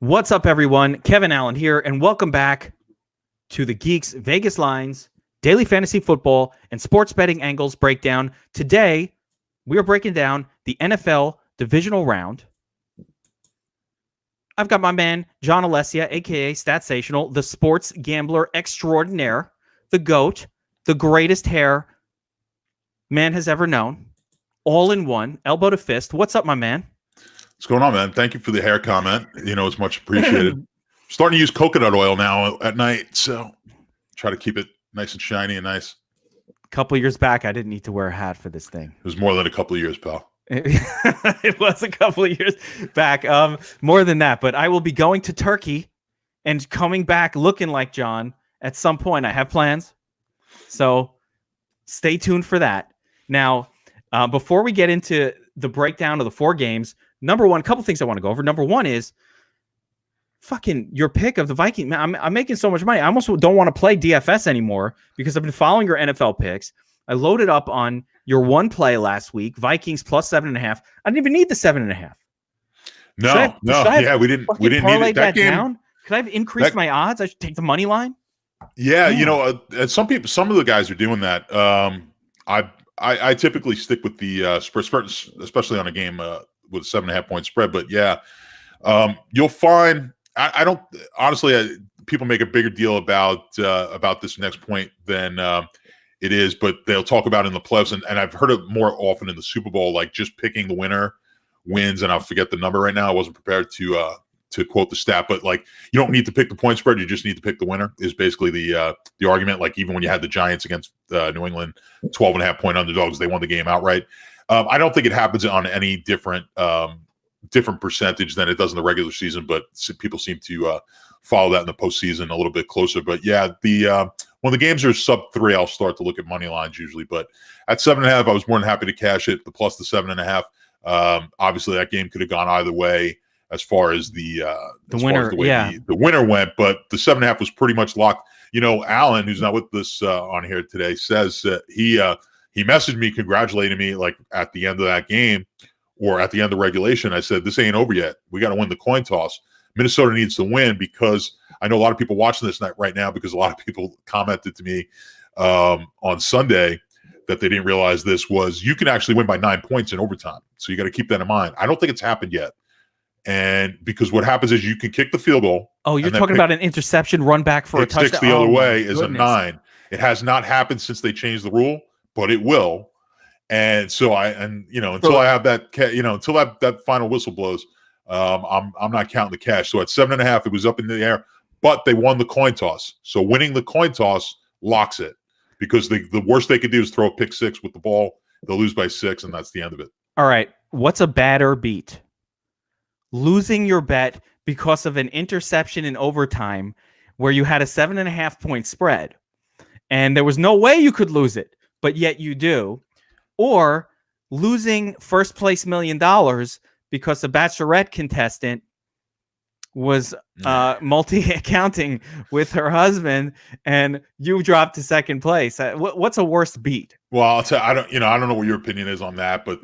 What's up, everyone? Kevin Allen here, and welcome back to the Geeks Vegas Lines Daily Fantasy Football and Sports Betting Angles Breakdown. Today, we are breaking down the NFL Divisional Round. I've got my man, John Alessia, a.k.a. Statsational, the sports gambler extraordinaire, the GOAT, the greatest hair man has ever known, all in one, elbow to fist. What's up, my man? What's going on, man? Thank you for the hair comment. It's much appreciated. Starting to use coconut oil now at night, so try to keep it nice and shiny and nice. A couple years back, I didn't need to wear a hat for this thing. It was more than a couple of years, pal. It was a couple of years back. More than that, but I will be going to Turkey and coming back looking like John at some point. I have plans, so stay tuned for that. Now, before we get into the breakdown of the four games, number one, a couple things I want to go over. Number one is fucking your pick of the Vikings. Man, I'm making so much money. I almost don't want to play DFS anymore because I've been following your NFL picks. I loaded up on your one play last week, Vikings plus 7.5. I didn't even need the 7.5. We didn't need it. That game, down? Could I have increased my odds? I should take the money line. Yeah, some of the guys are doing that. I typically stick with the spread, especially on a game with a 7.5 point spread. But yeah, you'll find I don't honestly. People make a bigger deal about this next point than it is, but they'll talk about it in the playoffs, and I've heard it more often in the Super Bowl, like just picking the winner wins. And I'll forget the number right now. I wasn't prepared to quote the stat, but like you don't need to pick the point spread. You just need to pick the winner is basically the argument. Like even when you had the Giants against New England, 12.5 point underdogs, they won the game outright. I don't think it happens on any different percentage than it does in the regular season, but people seem to follow that in the postseason a little bit closer. But yeah, when the games are sub 3, I'll start to look at money lines usually. But at 7.5, I was more than happy to cash it. The plus the 7.5. Obviously, that game could have gone either way as far as the winner, the winner went. But the 7.5 was pretty much locked. Alan, who's not with us on here today, says he messaged me congratulating me like at the end of that game or at the end of regulation. I said, this ain't over yet. We got to win the coin toss. Minnesota needs to win because I know a lot of people watching this night right now because a lot of people commented to me on Sunday that they didn't realize this was you can actually win by 9 points in overtime. So you got to keep that in mind. I don't think it's happened yet. And because what happens is you can kick the field goal. Oh, you're talking about an interception run back for a touchdown. 6 the other way is a 9. It has not happened since they changed the rule, but it will. And so until I have that, until that final whistle blows, I'm not counting the cash. So at 7.5, it was up in the air, but they won the coin toss. So winning the coin toss locks it because the worst they could do is throw a pick 6 with the ball. They'll lose by 6, and that's the end of it. All right. What's a badder beat? Losing your bet because of an interception in overtime where you had a 7.5 point spread and there was no way you could lose it, but yet you do. Or losing first place $1 million because the Bachelorette contestant was multi-accounting with her husband and you dropped to second place. What's a worse beat? Well, I'll tell you, I don't know what your opinion is on that, but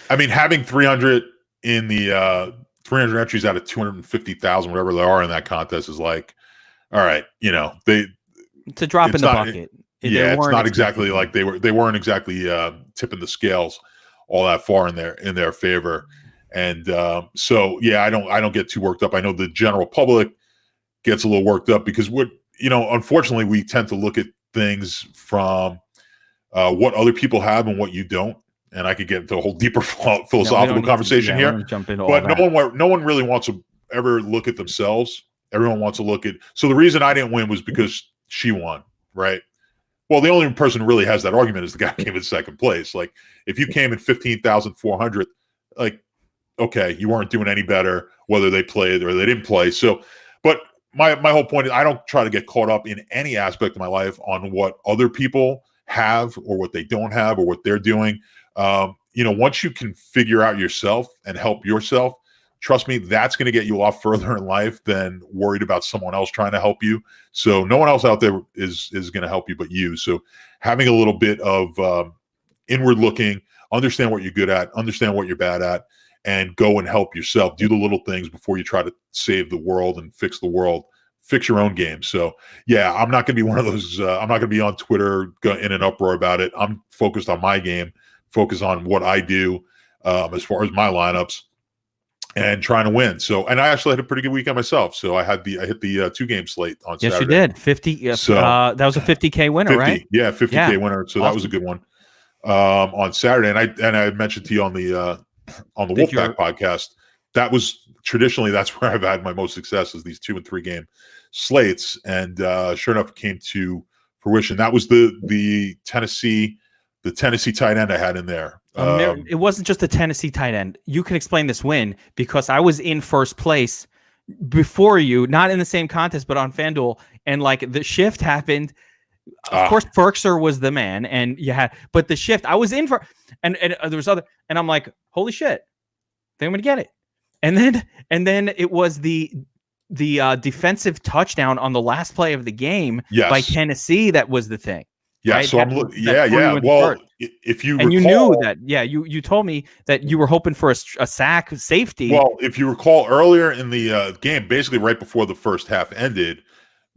having 300 in the 300 entries out of 250,000, whatever they are in that contest is like, all right, it's a drop in the bucket. Yeah, it's not exactly like they weren't exactly tipping the scales all that far in their favor. And so yeah, I don't get too worked up. I know the general public gets a little worked up because unfortunately we tend to look at things from what other people have and what you don't. And I could get into a whole deeper philosophical conversation here. But no one really wants to ever look at themselves. Everyone wants to look at. So the reason I didn't win was because she won, right? Well, the only person who really has that argument is the guy who came in second place. Like, if you came in 15,400, like, okay, you weren't doing any better whether they played or they didn't play. So, but my whole point is I don't try to get caught up in any aspect of my life on what other people have or what they don't have or what they're doing. Once you can figure out yourself and help yourself, trust me, that's going to get you a lot further in life than worried about someone else trying to help you. So no one else out there is going to help you but you. So having a little bit of inward looking, understand what you're good at, understand what you're bad at, and go and help yourself. Do the little things before you try to save the world and fix the world. Fix your own game. So yeah, I'm not going to be one of those. I'm not going to be on Twitter in an uproar about it. I'm focused on my game, focused on what I do as far as my lineups, and trying to win. So, and I actually had a pretty good weekend myself. So I hit the 2-game slate on Saturday. Yes, you did. 50. So that was a 50K winner, 50, right? Yeah, 50K winner. So awesome. That was a good one on Saturday. And I mentioned to you on the Wolfpack podcast, that was traditionally, that's where I've had my most success, is these 2 and 3 game slates. And sure enough, it came to fruition. That was the Tennessee tight end I had in there. It wasn't just a Tennessee tight end. You can explain this win because I was in first place before you, not in the same contest, but on Fanduel. And like the shift happened. Of course, Ferkser was the man, and but the shift I was in for, and there was other, and I'm like, holy shit, I think I'm gonna get it. And then it was the defensive touchdown on the last play of the game by Tennessee that was the thing. Yeah, right? so Well, if you recall, you knew that, you told me that you were hoping for a sack safety. Well, if you recall earlier in the game, basically right before the first half ended,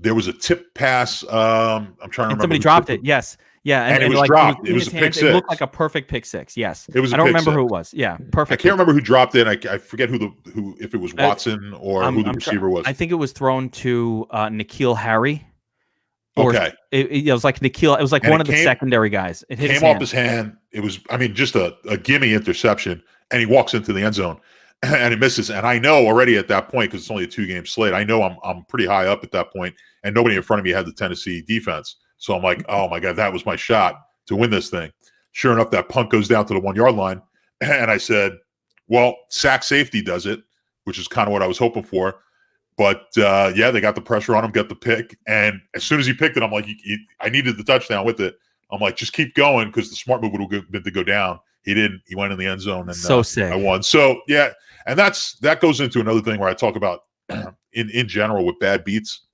there was a tip pass. I'm trying to remember. Somebody dropped it. Yes. Yeah, and it was dropped. It was a pick six. It looked like a perfect pick six. Yes, it was. I don't remember who it was. Yeah, perfect. I can't remember who dropped it. I forget who if it was Watson or who the receiver was. I think it was thrown to N'Keal Harry. Okay, it was like N'Keal. It was like one of the secondary guys. It hit came off his hand. It was, just a gimme interception, and he walks into the end zone, and it misses. And I know already at that point, because it's only a 2-game slate, I know I'm pretty high up at that point, and nobody in front of me had the Tennessee defense. So I'm like, oh my God, that was my shot to win this thing. Sure enough, that punt goes down to the 1-yard line, and I said, well, sack safety does it, which is kind of what I was hoping for. But they got the pressure on him, got the pick, and as soon as he picked it, I'm like, I needed the touchdown with it. I'm like, just keep going, because the smart move would have been to go down. He didn't. He went in the end zone, and so sick. I won. So yeah, and that goes into another thing where I talk about in general with bad beats.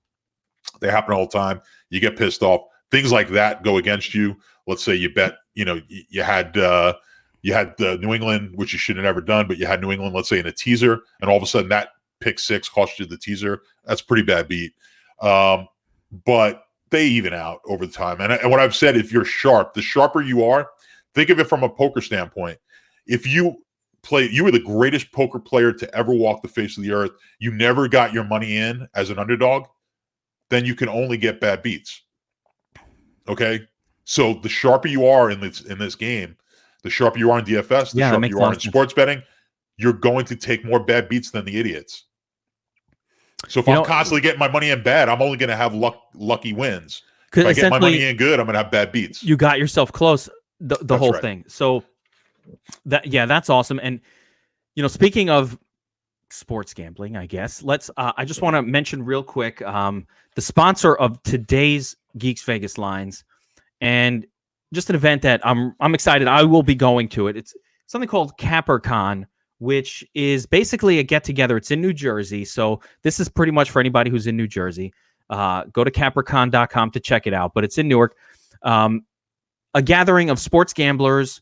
They happen all the time. You get pissed off. Things like that go against you. Let's say you bet, you had New England, which you should have never done, but you had New England, let's say, in a teaser, and all of a sudden that pick six cost you the teaser. That's pretty bad beat. But they even out over the time. And what I've said, if you're sharp, the sharper you are, think of it from a poker standpoint. If you were the greatest poker player to ever walk the face of the earth, you never got your money in as an underdog, then you can only get bad beats. Okay? So the sharper you are in this game, the sharper you are in DFS, the sharper you are in sports betting, you're going to take more bad beats than the idiots. So if I'm constantly getting my money in bad, I'm only going to have lucky wins. If I get my money in good, I'm going to have bad beats. You got yourself close, the whole thing. So that's awesome. And speaking of sports gambling, I guess I just want to mention real quick the sponsor of today's Geeks Vegas lines, and just an event that I'm excited. I will be going to it. It's something called CapperCon, which is basically a get-together. It's in New Jersey, so this is pretty much for anybody who's in New Jersey. Go to cappercon.com to check it out, but it's in Newark. A gathering of sports gamblers.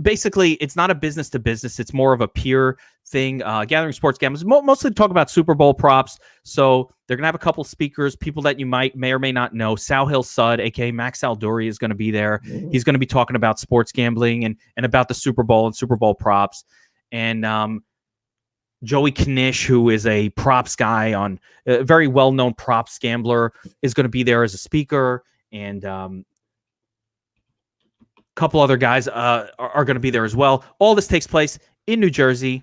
Basically, it's not a business to business. It's more of a peer thing. Gathering sports gamblers, mostly talk about Super Bowl props. So they're going to have a couple speakers, people that you may or may not know. Sal Hill Sud, a.k.a. Max Alduri, is going to be there. He's going to be talking about sports gambling and about the Super Bowl and Super Bowl props. And Joey Knish, who is a props guy on a very well-known props gambler, is going to be there as a speaker. And couple other guys are going to be there as well. All this takes place in New Jersey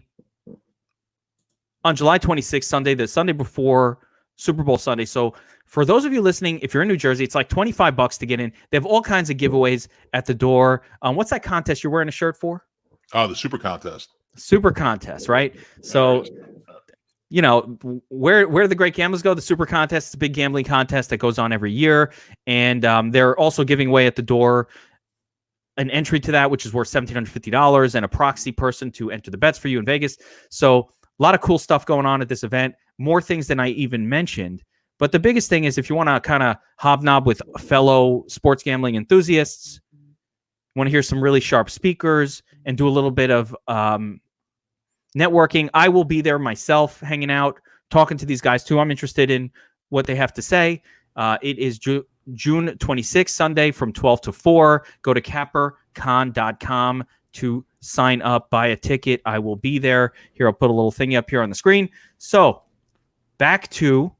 on July 26th, Sunday, the Sunday before Super Bowl Sunday. So for those of you listening, if you're in New Jersey, it's like $25 to get in. They have all kinds of giveaways at the door. What's that contest you're wearing a shirt for? Oh, the Super Contest. Super Contest, right? So, where the great gamblers go, the Super Contest is a big gambling contest that goes on every year. And they're also giving away at the door an entry to that, which is worth $1,750, and a proxy person to enter the bets for you in Vegas. So a lot of cool stuff going on at this event, more things than I even mentioned. But the biggest thing is, if you want to kind of hobnob with fellow sports gambling enthusiasts, want to hear some really sharp speakers and do a little bit of networking. I will be there myself, hanging out, talking to these guys too. I'm interested in what they have to say. It is June 26th, Sunday from 12 to 4. Go to cappercon.com to sign up, buy a ticket. I will be there. Here, I'll put a little thingy up here on the screen. So back to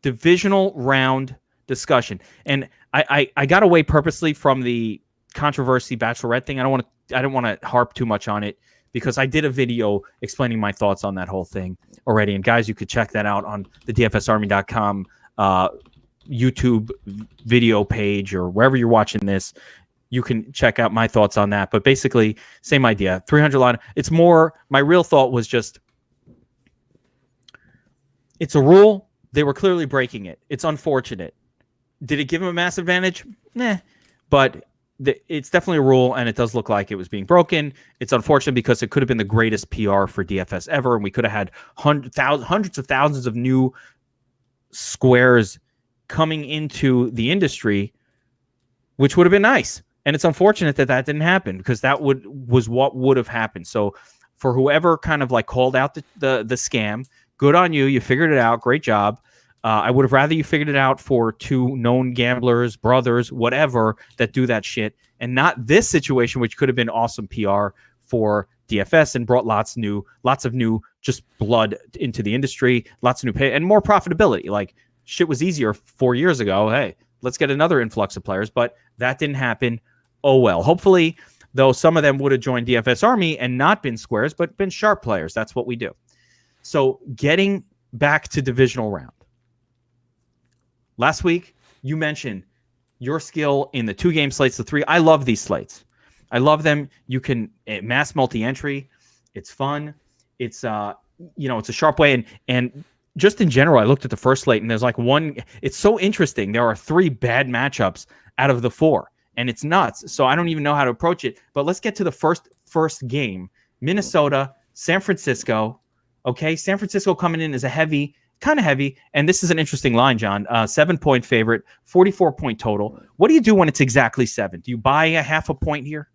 divisional round discussion. And I got away purposely from the controversy bachelorette thing. I don't want to harp too much on it because I did a video explaining my thoughts on that whole thing already. And guys, you could check that out on the DFSarmy.com YouTube video page or wherever you're watching this. You can check out my thoughts on that. But basically, same idea. 300 line. It's more, my real thought was just, it's a rule. They were clearly breaking it. It's unfortunate. Did it give them a massive advantage? Nah. But it's definitely a rule, and it does look like it was being broken. It's unfortunate because it could have been the greatest PR for DFS ever, and we could have had hundreds of thousands of new squares coming into the industry, which would have been nice. And it's unfortunate that that didn't happen because that was what would have happened. So for whoever kind of like called out the scam, good on you. You figured it out. Great job. I would have rather you figured it out for two known gamblers, brothers, whatever, that do that shit, and not this situation, which could have been awesome PR for DFS and brought lots of new just blood into the industry, lots of new pay and more profitability. Like shit was easier 4 years ago. Hey, let's get another influx of players, but that didn't happen. Oh well. Hopefully, though, some of them would have joined DFS Army and not been squares, but been sharp players. That's what we do. So getting back to divisional round. Last week, you mentioned your skill in the 2-game slates, the 3. I love these slates. I love them. You can mass multi-entry. It's fun. It's it's a sharp way. And just in general, I looked at the first slate and there's like one. It's so interesting. There are 3 bad matchups out of the 4, and it's nuts. So I don't even know how to approach it. But let's get to the first game. Minnesota, San Francisco. Okay, San Francisco coming in as kind of heavy, and this is an interesting line, John. 7-point favorite, 44-point total. What do you do when it's exactly 7? Do you buy a half a point here?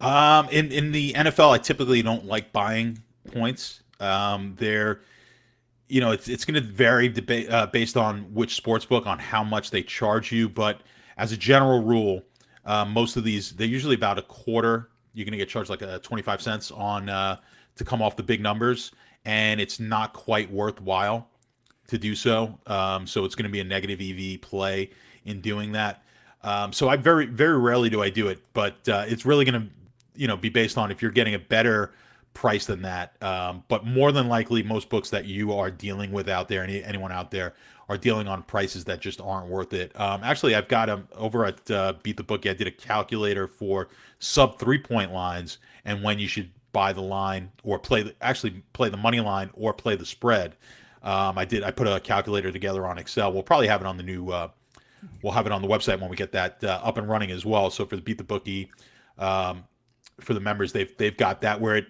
In the NFL, I typically don't like buying points. They're, it's going to vary based on which sports book on how much they charge you. But as a general rule, most of these, they're usually about a quarter. You're going to get charged like 25 cents on to come off the big numbers, and it's not quite worthwhile to do so. So it's going to be a negative EV play in doing that. So I very, very rarely do I do it, but it's really going to, be based on if you're getting a better price than that. But more than likely, most books that you are dealing with out there, anyone out there, are dealing on prices that just aren't worth it. Actually, I've got them over at Beat the Bookie. I did a calculator for sub 3-point lines and when you should buy the line or play the money line or play the spread. I put a calculator together on Excel. We'll probably have it on the new. We'll have it on the website when we get that up and running as well. So for the Beat the Bookie, for the members, they've got that where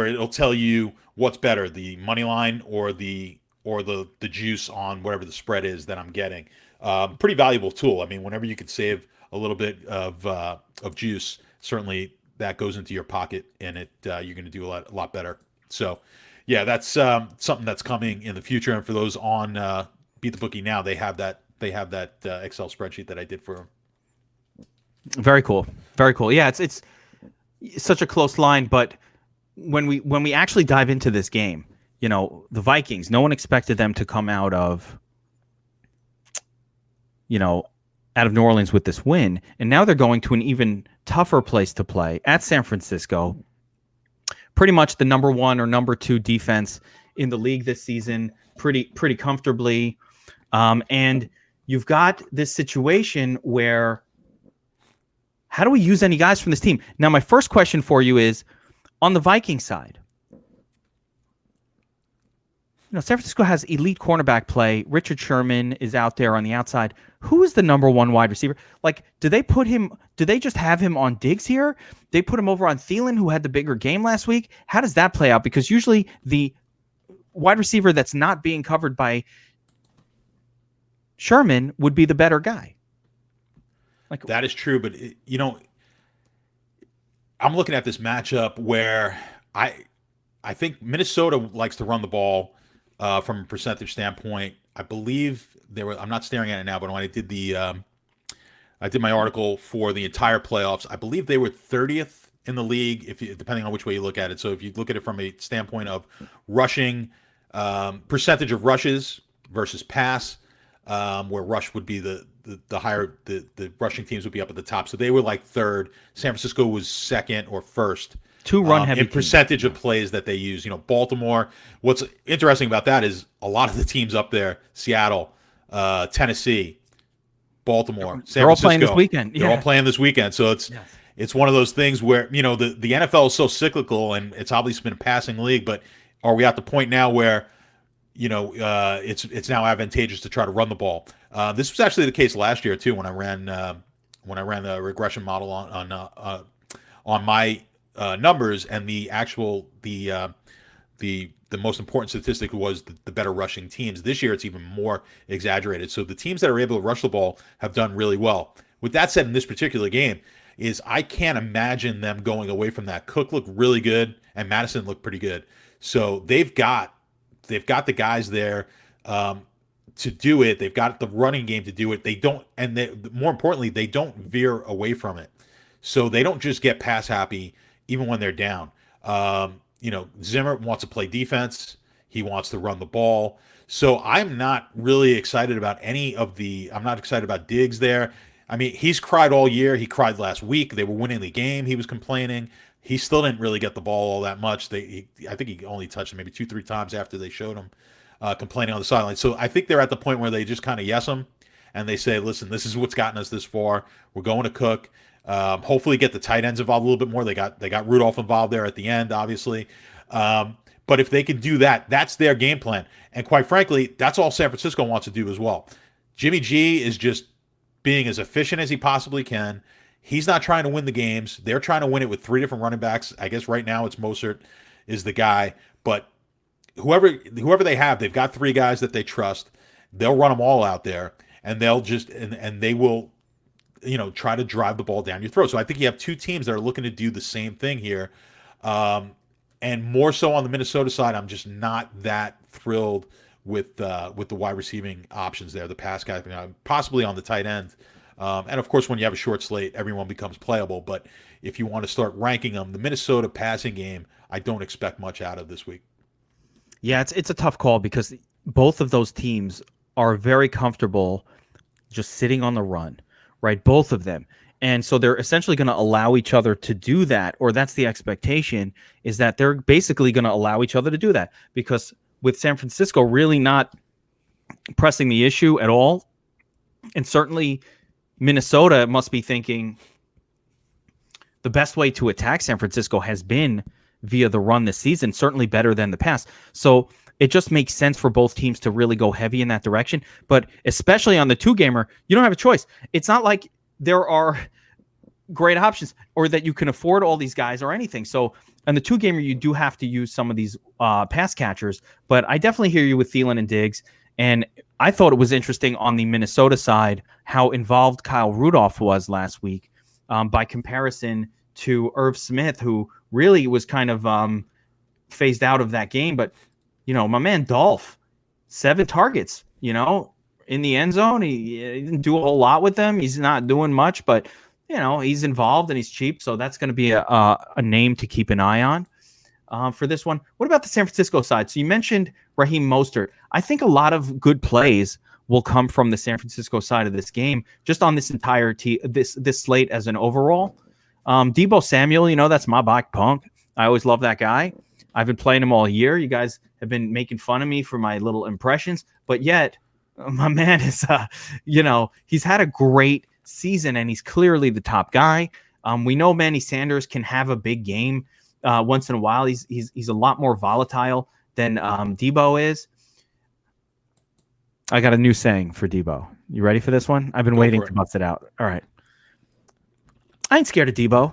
it'll tell you what's better, the money line or the juice on whatever the spread is that I'm getting. Pretty valuable tool. I mean, whenever you could save a little bit of juice, certainly that goes into your pocket, and you're going to do a lot better. So. Yeah, that's something that's coming in the future, and for those on Beat the Bookie now, they have that Excel spreadsheet that I did for them. Very cool, very cool. Yeah, it's such a close line, but when we actually dive into this game, the Vikings, no one expected them to come out of New Orleans with this win, and now they're going to an even tougher place to play at San Francisco. Pretty much the number 1 or number 2 defense in the league this season, pretty comfortably. And you've got this situation where, how do we use any guys from this team? Now, my first question for you is, on the Viking side, San Francisco has elite cornerback play. Richard Sherman is out there on the outside. Who is the number 1 wide receiver? Like, do they just have him on Diggs here? They put him over on Thielen, who had the bigger game last week. How does that play out? Because usually the wide receiver that's not being covered by Sherman would be the better guy. Like, that is true, but I'm looking at this matchup where I think Minnesota likes to run the ball from a percentage standpoint. I believe I'm not staring at it now, but when I did my article for the entire playoffs, I believe they were 30th in the league, depending on which way you look at it. So if you look at it from a standpoint of rushing, percentage of rushes versus pass, where rush would be the higher, the rushing teams would be up at the top. So they were like third. San Francisco was second or first. Two run heavy in percentage of plays that they use. Baltimore. What's interesting about that is a lot of the teams up there, Seattle, Tennessee, Baltimore, San They're all Francisco, playing this weekend. They're all playing this weekend. So it's one of those things where the NFL is so cyclical, and it's obviously been a passing league. But are we at the point now where it's now advantageous to try to run the ball? This was actually the case last year too when I ran the regression model on my numbers, and the most important statistic was the better rushing teams. This year it's even more exaggerated. So the teams that are able to rush the ball have done really well. With that said, in this particular game, I can't imagine them going away from that. Cook looked really good, and Madison looked pretty good. So they've got the guys there to do it. They've got the running game to do it. They don't, and more importantly, they don't veer away from it. So they don't just get pass happy even when they're down. Zimmer wants to play defense. He wants to run the ball. So I'm not really excited about I'm not excited about Diggs there. I mean, he's cried all year. He cried last week. They were winning the game. He was complaining. He still didn't really get the ball all that much. I think he only touched it maybe 2-3 times after they showed him complaining on the sideline. So I think they're at the point where they just kind of yes him, and they say, listen, this is what's gotten us this far. We're going to Cook. Hopefully get the tight ends involved a little bit more. They got Rudolph involved there at the end, obviously. But if they can do that, that's their game plan. And quite frankly, that's all San Francisco wants to do as well. Jimmy G is just being as efficient as he possibly can. He's not trying to win the games. They're trying to win it with 3 different running backs. I guess right now it's Mostert is the guy. But whoever they have, they've got 3 guys that they trust. They'll run them all out there, and they'll just and they will try to drive the ball down your throat. So I think you have 2 teams that are looking to do the same thing here. And more so on the Minnesota side, I'm just not that thrilled with the wide receiving options there, the pass guy, possibly on the tight end. And of course, when you have a short slate, everyone becomes playable. But if you want to start ranking them, the Minnesota passing game, I don't expect much out of this week. Yeah, it's a tough call because both of those teams are very comfortable just sitting on the run, right? Both of them. And so they're essentially going to allow each other to do that, or that's the expectation, is that they're basically going to allow each other to do that, because with San Francisco really not pressing the issue at all, and certainly Minnesota must be thinking the best way to attack San Francisco has been via the run this season, certainly better than the pass. So it just makes sense for both teams to really go heavy in that direction. But especially on the 2-gamer, you don't have a choice. It's not like there are great options or that you can afford all these guys or anything. So on the 2-gamer, you do have to use some of these pass catchers. But I definitely hear you with Thielen and Diggs. And I thought it was interesting on the Minnesota side how involved Kyle Rudolph was last week by comparison to Irv Smith, who really was kind of phased out of that game. But, my man Dolph, 7 targets, in the end zone. He didn't do a whole lot with them. He's not doing much, but, he's involved and he's cheap. So that's going to be a name to keep an eye on for this one. What about the San Francisco side? So you mentioned Raheem Mostert. I think a lot of good plays will come from the San Francisco side of this game, just on this entire this slate as an overall. Deebo Samuel, that's my back punk. I always love that guy. I've been playing him all year. You guys have been making fun of me for my little impressions, but yet my man is, he's had a great season and he's clearly the top guy. We know Manny Sanders can have a big game once in a while. He's a lot more volatile than Deebo is. I got a new saying for Deebo. You ready for this one? I've been waiting to bust it out. All right. I ain't scared of Deebo.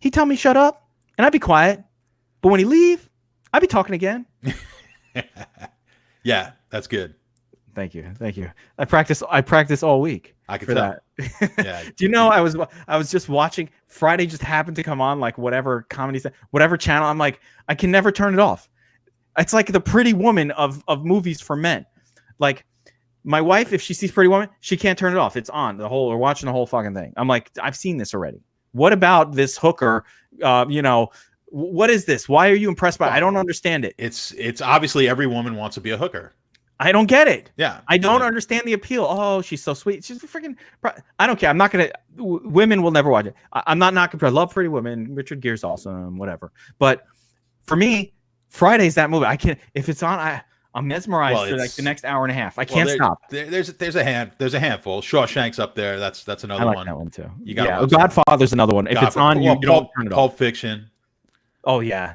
He tell me shut up, and I'd be quiet. But when he leave, I'd be talking again. Yeah, that's good. Thank you. I practice all week. I could for tell. that. Yeah. Do you know I was just watching Friday, just happened to come on, like whatever comedy, whatever channel. I'm like, I can never turn it off. It's like the Pretty Woman of movies for men. Like my wife, if she sees Pretty Woman, she can't turn it off. It's on we're watching the whole fucking thing. I'm like, I've seen this already. What about this hooker? What is this? Why are you impressed by it? I don't understand it. It's obviously every woman wants to be a hooker. I don't get it. Yeah. I don't understand the appeal. Oh, she's so sweet. She's freaking. I don't care. I'm not gonna. Women will never watch it. I'm not knocking. I love Pretty Women. Richard Gere's awesome. Whatever. But for me, Friday's that movie. I can't. If it's on, I'm mesmerized for like the next hour and a half. I can't stop. There's a handful. Shawshank's up there. That's another one. I like that one too. You got Godfather's another one. If it's on, you don't turn it off. Pulp Fiction. Oh yeah.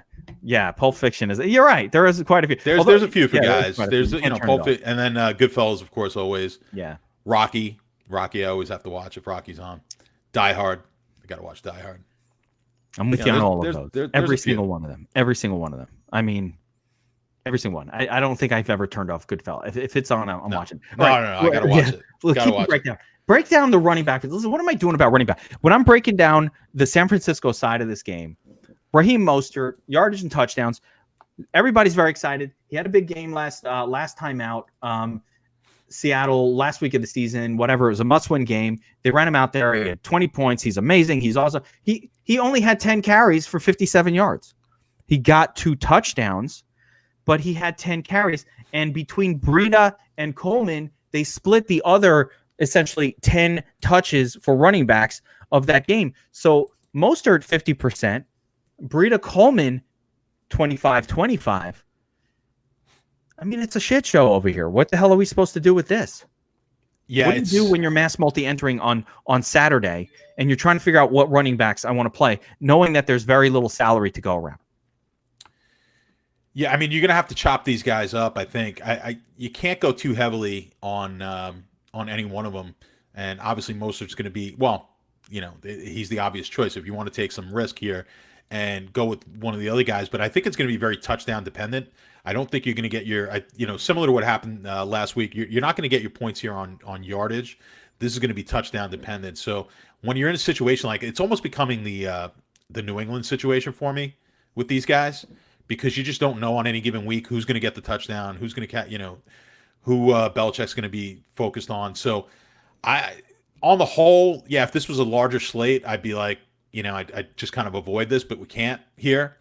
Pulp Fiction is. You're right. There is quite a few. There's a few for guys. There's Pulp Fiction, and then Goodfellas, of course, always. Yeah. Rocky, I always have to watch if Rocky's on. Die Hard, I got to watch Die Hard. I'm with you on all of those. Every single one of them. I mean, every single one. I don't think I've ever turned off Goodfellas. If it's on, I'm watching. No, I got to watch it. Break down the running back. Listen, what am I doing about running back? When I'm breaking down the San Francisco side of this game, Raheem Mostert, yardage and touchdowns. Everybody's very excited. He had a big game last time out. Seattle, last week of the season, whatever. It was a must-win game. They ran him out there. He had 20 points. He's amazing. He's awesome. He only had 10 carries for 57 yards. He got 2 touchdowns, but he had 10 carries. And between Breida and Coleman, they split the other essentially 10 touches for running backs of that game. So Mostert 50%. Breida Coleman, 25-25. I mean, it's a shit show over here. What the hell are we supposed to do with this? Yeah, what do you do when you're mass multi-entering on Saturday and you're trying to figure out what running backs I want to play, knowing that there's very little salary to go around? Yeah, I mean, you're gonna have to chop these guys up. I think you can't go too heavily on any one of them, and obviously Mostert's going to be he's the obvious choice if you want to take some risk here and go with one of the other guys, but I think it's going to be very touchdown dependent. I don't think you're going to get your, similar to what happened last week, you're not going to get your points here on yardage. This is going to be touchdown dependent. So when you're in a situation like, it's almost becoming the New England situation for me with these guys, because you just don't know on any given week who's going to get the touchdown, who's going to who Belichick's going to be focused on. So on the whole, if this was a larger slate, I'd be like, I'd just kind of avoid this, but we can't here.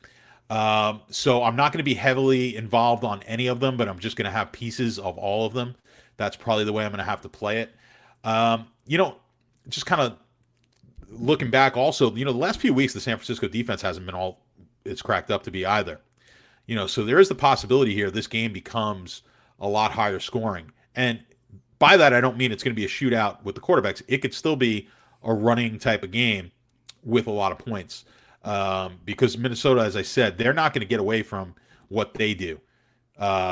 So I'm not going to be heavily involved on any of them, but I'm just going to have pieces of all of them. That's probably the way I'm going to have to play it. Just kind of looking back also, the last few weeks, the San Francisco defense hasn't been all it's cracked up to be either. So there is the possibility here this game becomes a lot higher scoring. And by that, I don't mean it's going to be a shootout with the quarterbacks. It could still be a running type of game with a lot of points. Because Minnesota, as I said, they're not going to get away from what they do.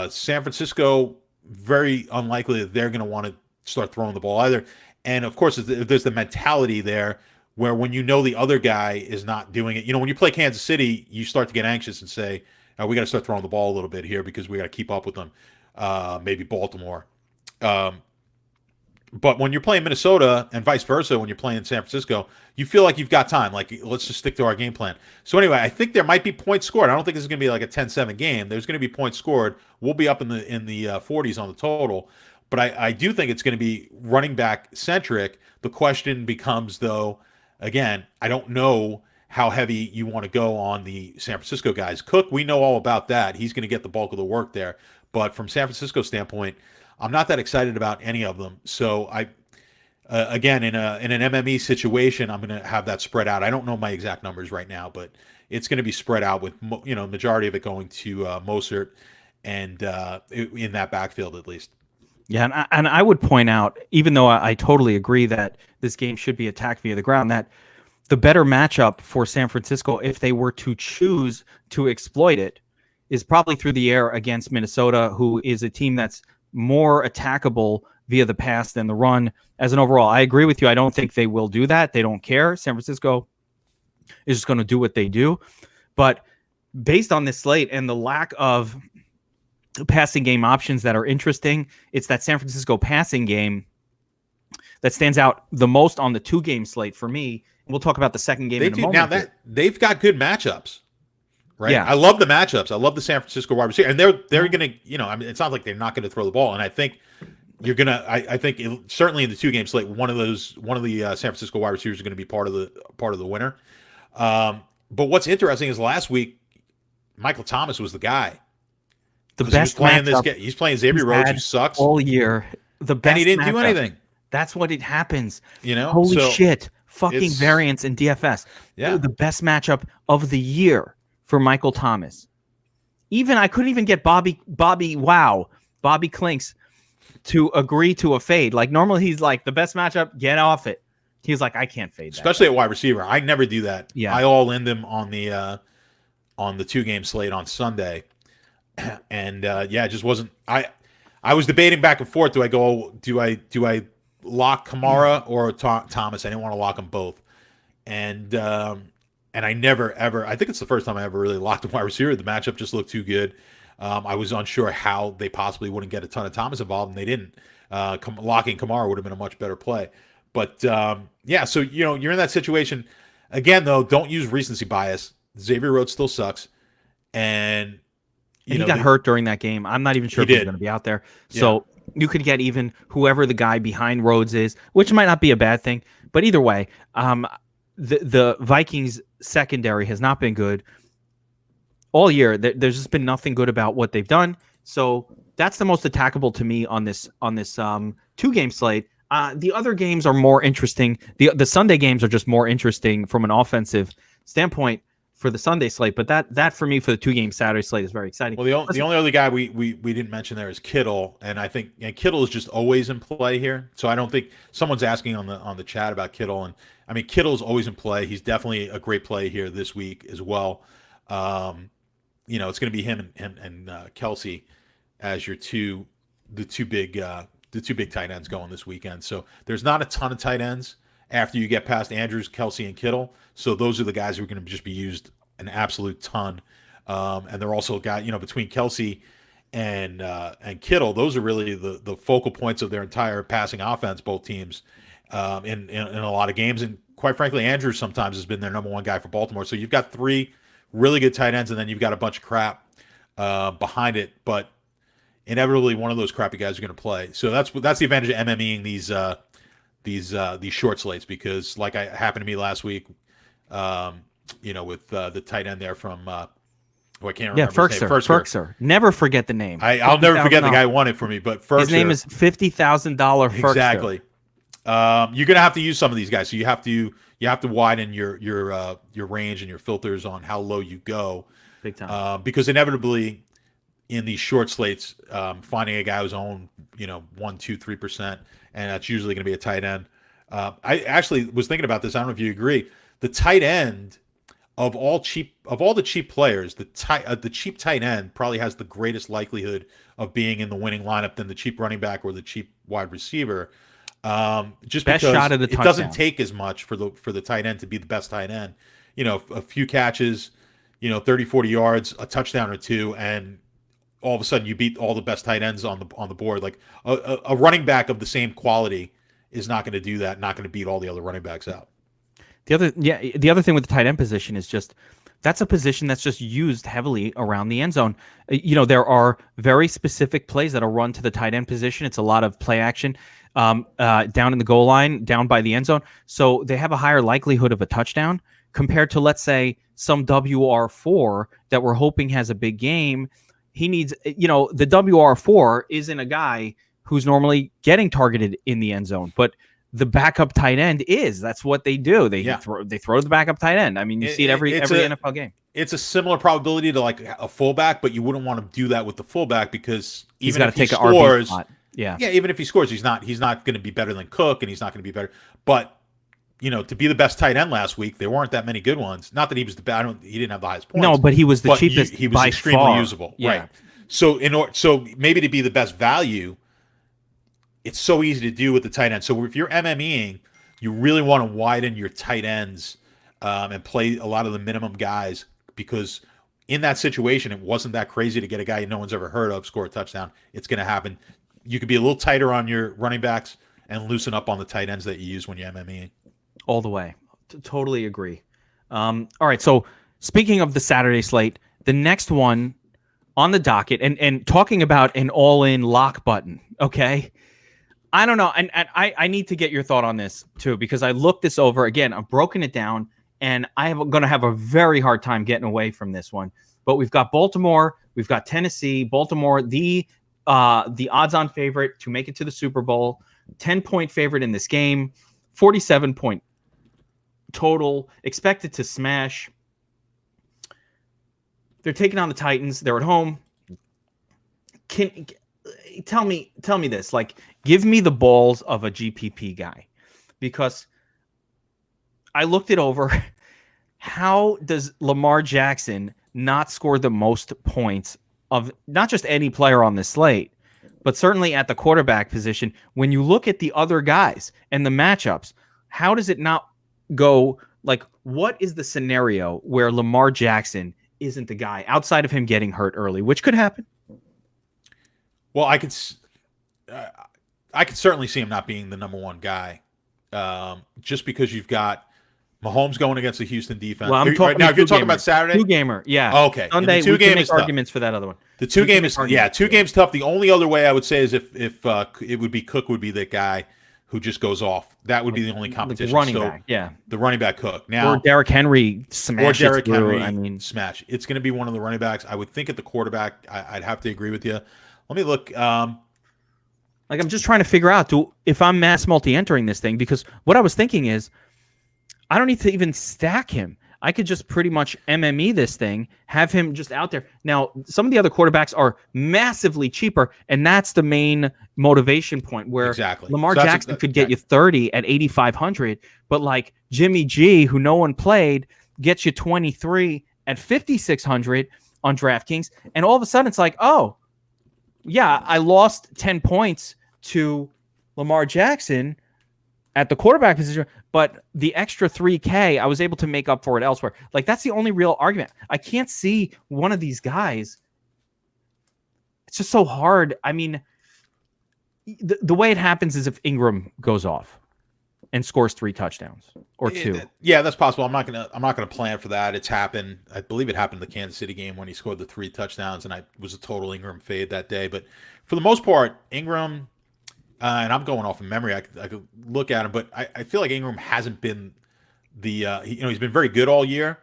San Francisco, very unlikely that they're going to want to start throwing the ball either. And of course, there's the mentality there where when the other guy is not doing it, when you play Kansas City, you start to get anxious and say, we got to start throwing the ball a little bit here because we got to keep up with them. Maybe Baltimore. But when you're playing Minnesota and vice versa, when you're playing San Francisco, you feel like you've got time. Like, let's just stick to our game plan. So anyway, I think there might be points scored. I don't think this is going to be like a 10-7 game. There's going to be points scored. We'll be up in the 40s on the total. But I do think it's going to be running back centric. The question becomes, though, again, I don't know how heavy you want to go on the San Francisco guys. Cook, we know all about that. He's going to get the bulk of the work there. But from San Francisco's standpoint, I'm not that excited about any of them. So again, in an MME situation, I'm going to have that spread out. I don't know my exact numbers right now, but it's going to be spread out with majority of it going to Mostert and in that backfield at least. Yeah, and I would point out, even though I totally agree that this game should be attacked via the ground, that the better matchup for San Francisco, if they were to choose to exploit it, is probably through the air against Minnesota, who is a team that's more attackable via the pass than the run as an overall. I agree with you. I don't think they will do that. They don't care. San Francisco is just going to do what they do. But based on this slate and the lack of passing game options that are interesting. It's that San Francisco passing game that stands out the most on the 2-game slate for me. We'll talk about the second game in a moment. Now that they've got good matchups, right? Yeah. I love the matchups. I love the San Francisco wide receiver, and they're going to, I mean, it's not like they're not going to throw the ball. And I think you're gonna. I think certainly in the 2-game slate, one of the San Francisco wide receivers are going to be part of the winner. But what's interesting is last week, Michael Thomas was the guy. The best matchup he's playing Xavier Rhodes, who sucks all year. The best, and he didn't do anything. That's what it happens. Holy shit. Fucking variance in DFS. Yeah. The best matchup of the year for Michael Thomas. I couldn't even get Bobby Clinks to agree to a fade. Like normally he's like, the best matchup, get off it. He's like, I can't fade that. Especially at wide receiver. I never do that. Yeah. I all in them on the 2-game slate on Sunday. And it just wasn't. I was debating back and forth. Do I lock Kamara or Thomas? I didn't want to lock them both. And I never ever. I think it's the first time I ever really locked a wide receiver. The matchup just looked too good. I was unsure how they possibly wouldn't get a ton of Thomas involved, and they didn't. Locking Kamara would have been a much better play. But so you're in that situation again. Though, don't use recency bias. Xavier Rhodes still sucks, and he got hurt during that game. I'm not even sure if he's going to be out there. So you could get even whoever the guy behind Rhodes is, which might not be a bad thing. But either way, the Vikings secondary has not been good all year. There's just been nothing good about what they've done. So that's the most attackable to me on this 2-game slate. The other games are more interesting. The Sunday games are just more interesting from an offensive standpoint for the Sunday slate, but that for me for the 2-game Saturday slate is very exciting. Well, the only other guy we didn't mention there is Kittle, and I think Kittle is just always in play here. So I don't think someone's asking on the chat about Kittle, and I mean Kittle is always in play. He's definitely a great play here this week as well. It's going to be him and Kelsey as your two big tight ends going this weekend. So there's not a ton of tight ends after you get past Andrews, Kelsey, and Kittle. So those are the guys who are going to just be used an absolute ton. And they're also got, between Kelsey and Kittle, those are really the focal points of their entire passing offense, both teams, in a lot of games. And quite frankly, Andrews sometimes has been their number one guy for Baltimore. So you've got 3 really good tight ends, and then you've got a bunch of crap behind it. But inevitably, one of those crappy guys are going to play. So that's the advantage of MMEing these short slates, because like I happened to me last week, with the tight end there from I can't remember. Ferkser. Never forget the name. I'll never forget the guy who won it for me, but Ferkser. His name is $50,000 Ferkser. Exactly. You're gonna have to use some of these guys, so you have to widen your range and your filters on how low you go, big time. Because inevitably in these short slates, finding a guy who's owned 1%, 2%, 3%, and that's usually going to be a tight end. I actually was thinking about this. I don't know if you agree. The tight end of all the cheap players, the cheap tight end probably has the greatest likelihood of being in the winning lineup than the cheap running back or the cheap wide receiver. Just best because shot at the it doesn't take as much for the tight end to be the best tight end. A few catches, 30, 40 yards, a touchdown or two, and all of a sudden you beat all the best tight ends on the board. Like a running back of the same quality is not going to do that, not going to beat all the other running backs out. The other thing with the tight end position is just that's a position that's just used heavily around the end zone. There are very specific plays that are run to the tight end position. It's a lot of play action down in the goal line, down by the end zone. So they have a higher likelihood of a touchdown compared to, let's say, some WR4 that we're hoping has a big game. He needs, the WR4 isn't a guy who's normally getting targeted in the end zone, but the backup tight end is. That's what they do. They throw the backup tight end. I mean, you see it every NFL game. It's a similar probability to like a fullback, but you wouldn't want to do that with the fullback because even if he scores, even if he scores, he's not going to be better than Cook, and he's not going to be better. But to be the best tight end last week, there weren't that many good ones. Not that he was the best. He didn't have the highest points. No, but he was the cheapest. He was by extremely far. usable, yeah. right? So maybe to be the best value, it's so easy to do with the tight end. So if you're MMEing, you really want to widen your tight ends and play a lot of the minimum guys, because in that situation, it wasn't that crazy to get a guy no one's ever heard of score a touchdown. It's going to happen. You could be a little tighter on your running backs and loosen up on the tight ends that you use when you MME. All the way. Totally agree. All right. So speaking of the Saturday slate, the next one on the docket, and talking about an all-in lock button. Okay. I don't know. And I need to get your thought on this too, because I looked this over again. I've broken it down, and I'm going to have a very hard time getting away from this one. But we've got Baltimore, we've got Tennessee. Baltimore, the odds-on favorite to make it to the Super Bowl, 10-point favorite in this game, 47-point total, expected to smash. They're taking on the Titans. They're at home. Tell me this. Like, give me the balls of a GPP guy, because I looked it over. How does Lamar Jackson not score the most points of not just any player on this slate, but certainly at the quarterback position? When you look at the other guys and the matchups, how does it not go? Like, what is the scenario where Lamar Jackson isn't the guy outside of him getting hurt early, which could happen? Well, I could certainly see him not being the number one guy, just because you've got Mahomes going against the Houston defense. Well, I'm talking now. If you're talking about Saturday, two gamer, yeah. Oh, okay. Sunday, we can make arguments for that other one. The two game is two games tough. The only other way I would say is if it would be Cook would be the guy who just goes off. That would be the only competition. The running back, yeah. The running back Cook. Now, or Derrick Henry smash. Or Derrick Henry, smash. It's going to be one of the running backs. I would think at the quarterback, I'd have to agree with you. Let me look. Like, I'm just trying to figure out if I'm mass multi-entering this thing, because what I was thinking is I don't need to even stack him. I could just pretty much MME this thing, have him just out there. Now, some of the other quarterbacks are massively cheaper, and that's the main motivation point, where Lamar Jackson could get you 30 at 8,500, but like Jimmy G, who no one played, gets you 23 at 5,600 on DraftKings, and all of a sudden it's like, oh, yeah, I lost 10 points to Lamar Jackson at the quarterback position, but the extra 3K, I was able to make up for it elsewhere. Like, that's the only real argument. I can't see one of these guys. It's just so hard. I mean, the way it happens is if Ingram goes off and scores 3 touchdowns or 2. Yeah, that's possible. I'm not gonna plan for that. It's happened. I believe it happened in the Kansas City game when he scored the 3 touchdowns, and I was a total Ingram fade that day. But for the most part, Ingram, and I'm going off of memory, I could look at him, but I feel like Ingram hasn't been he's been very good all year,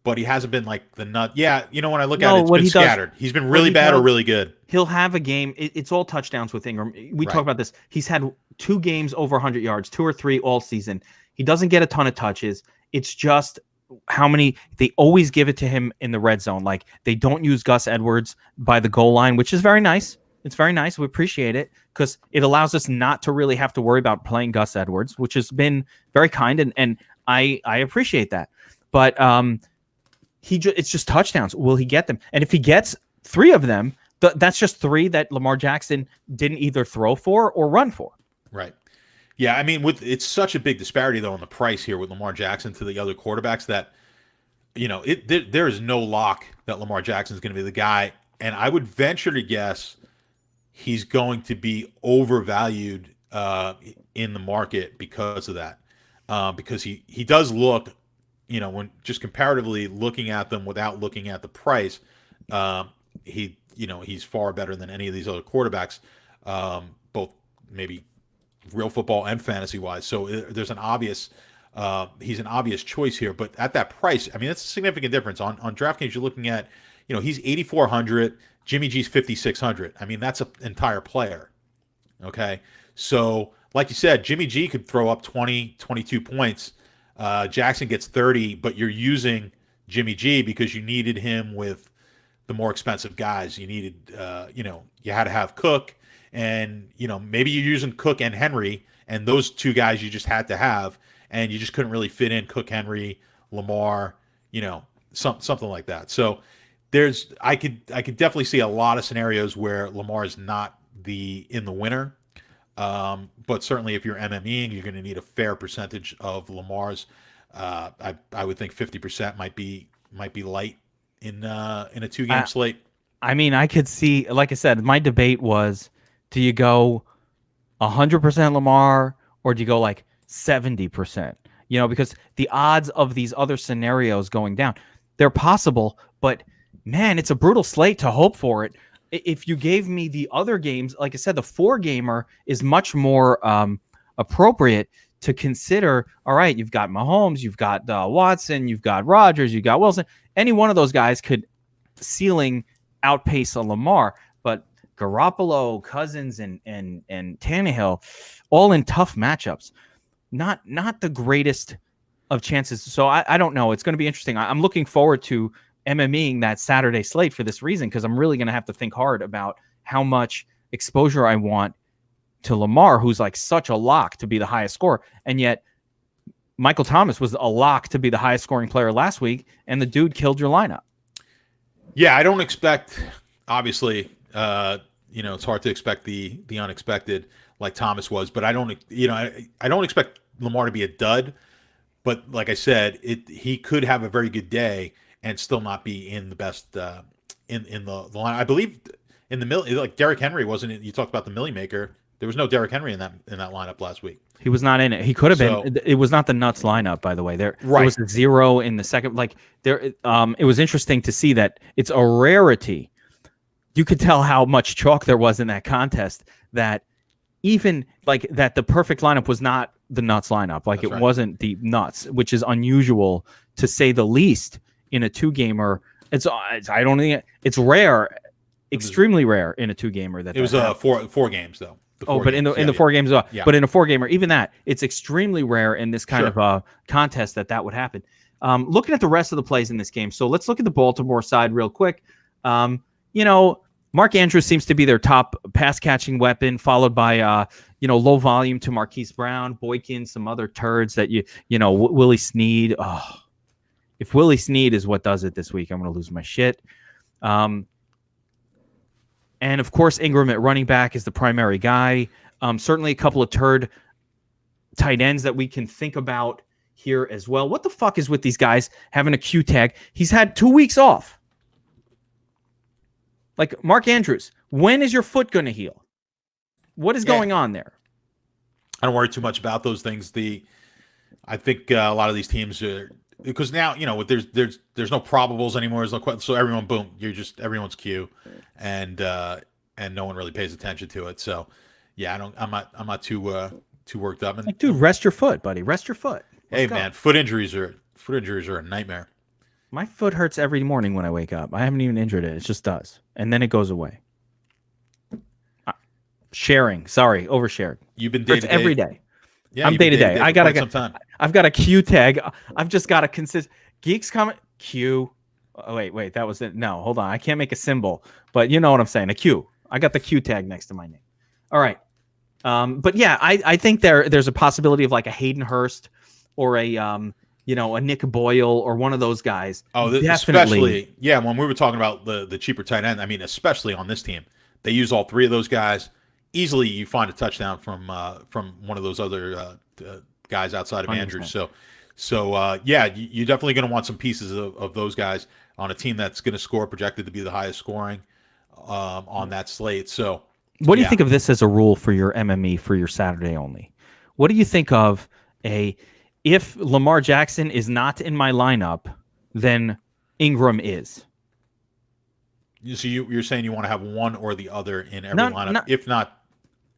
but he hasn't been like the nut. Yeah, when I look at it, it's been scattered. He's been really bad or really good. He'll have a game. It's all touchdowns with Ingram. We talk about this. He's had 2 games over 100 yards, 2 or 3 all season. He doesn't get a ton of touches. It's just how many they always give it to him in the red zone. Like, they don't use Gus Edwards by the goal line, which is very nice. It's very nice. We appreciate it, because it allows us not to really have to worry about playing Gus Edwards, which has been very kind, and I appreciate that. But it's just touchdowns. Will he get them? And if he gets 3 of them, that's just 3 that Lamar Jackson didn't either throw for or run for. Right. Yeah, I mean, it's such a big disparity though in the price here with Lamar Jackson to the other quarterbacks that there is no lock that Lamar Jackson is going to be the guy, and I would venture to guess he's going to be overvalued in the market because of that. Because he does look, when just comparatively looking at them without looking at the price, he's far better than any of these other quarterbacks, both maybe real football and fantasy wise. So there's he's an obvious choice here, but at that price, I mean, that's a significant difference. On DraftKings, you're looking at, he's 8,400. Jimmy G's 5,600. I mean, that's an entire player. Okay. So, like you said, Jimmy G could throw up 20, 22 points. Jackson gets 30, but you're using Jimmy G because you needed him with the more expensive guys. You needed, you had to have Cook, and, maybe you're using Cook and Henry, and those 2 guys you just had to have, and you just couldn't really fit in Cook, Henry, Lamar, something like that. So, I could definitely see a lot of scenarios where Lamar is not in the winner, but certainly if you're MMEing, you're going to need a fair percentage of Lamar's. I would think 50% might be light in a 2-game slate. I mean, I could see, like I said, my debate was, do you go 100% Lamar or do you go like 70%? Because the odds of these other scenarios going down, they're possible, but man, it's a brutal slate to hope for it. If you gave me the other games, like I said, the 4-gamer is much more appropriate to consider. All right, you've got Mahomes, you've got Watson, you've got Rodgers, you've got Wilson. Any one of those guys could ceiling outpace a Lamar, but Garoppolo, Cousins, and Tannehill, all in tough matchups. Not the greatest of chances. So I don't know. It's going to be interesting. I'm looking forward to MMEing that Saturday slate for this reason, because I'm really going to have to think hard about how much exposure I want to Lamar, who's like such a lock to be the highest scorer. And yet Michael Thomas was a lock to be the highest scoring player last week, and the dude killed your lineup. Yeah, I don't expect, obviously, it's hard to expect the unexpected like Thomas was, but I don't expect Lamar to be a dud. But like I said, he could have a very good day and still not be in the best in the line. I believe in the like Derrick Henry wasn't in, you talked about the Millie Maker. There was no Derrick Henry in that lineup last week. He was not in it. He could have been. It was not the nuts lineup, by the way. There was a 0 in the second. Like there, it was interesting to see that it's a rarity. You could tell how much chalk there was in that contest. That even like that, the perfect lineup was not the nuts lineup. Like it wasn't the nuts, which is unusual to say the least in a 2-gamer. It's rare, extremely rare in a 2-gamer. That it was four games though. But in the 4 games, but in a 4-gamer, even that, it's extremely rare in this kind of contest that would happen. Looking at the rest of the plays in this game, so let's look at the Baltimore side real quick. Mark Andrews seems to be their top pass catching weapon, followed by low volume to Marquise Brown, Boykin, some other turds that Willie Snead. Oh, if Willie Snead is what does it this week, I'm going to lose my shit. And, of course, Ingram at running back is the primary guy. Certainly a couple of turd tight ends that we can think about here as well. What the fuck is with these guys having a Q tag? He's had 2 weeks off. Like, Mark Andrews, when is your foot going to heal? What is going on there? I don't worry too much about those things. I think a lot of these teams are... Because now, there's no probables anymore. There's no, so everyone, boom, everyone's Q, and no one really pays attention to it. So, yeah, I'm not too worked up. And, like, dude, rest your foot, buddy. Rest your foot. Let's go. Man, foot injuries are a nightmare. My foot hurts every morning when I wake up. I haven't even injured it. It just does, and then it goes away. Overshared. You've been day to day every day. Yeah, I'm day to day. I've got a Q tag. I've just got a consist. Geeks comment Q. Oh, wait. That was it. No, hold on. I can't make a symbol, but you know what I'm saying. A Q. I got the Q tag next to my name. All right. But yeah, I think there's a possibility of like a Hayden Hurst or a Nick Boyle or one of those guys. Oh, especially when we were talking about the cheaper tight end. I mean, especially on this team, they use all 3 of those guys. Easily, you find a touchdown from one of those other guys outside of 100%. Andrews. So you're definitely going to want some pieces of those guys on a team that's going to score, projected to be the highest scoring on that slate. So, what do you think of this as a rule for your MME for your Saturday only? What do you think of if Lamar Jackson is not in my lineup, then Ingram is? So you're saying you want to have one or the other in every lineup? If not,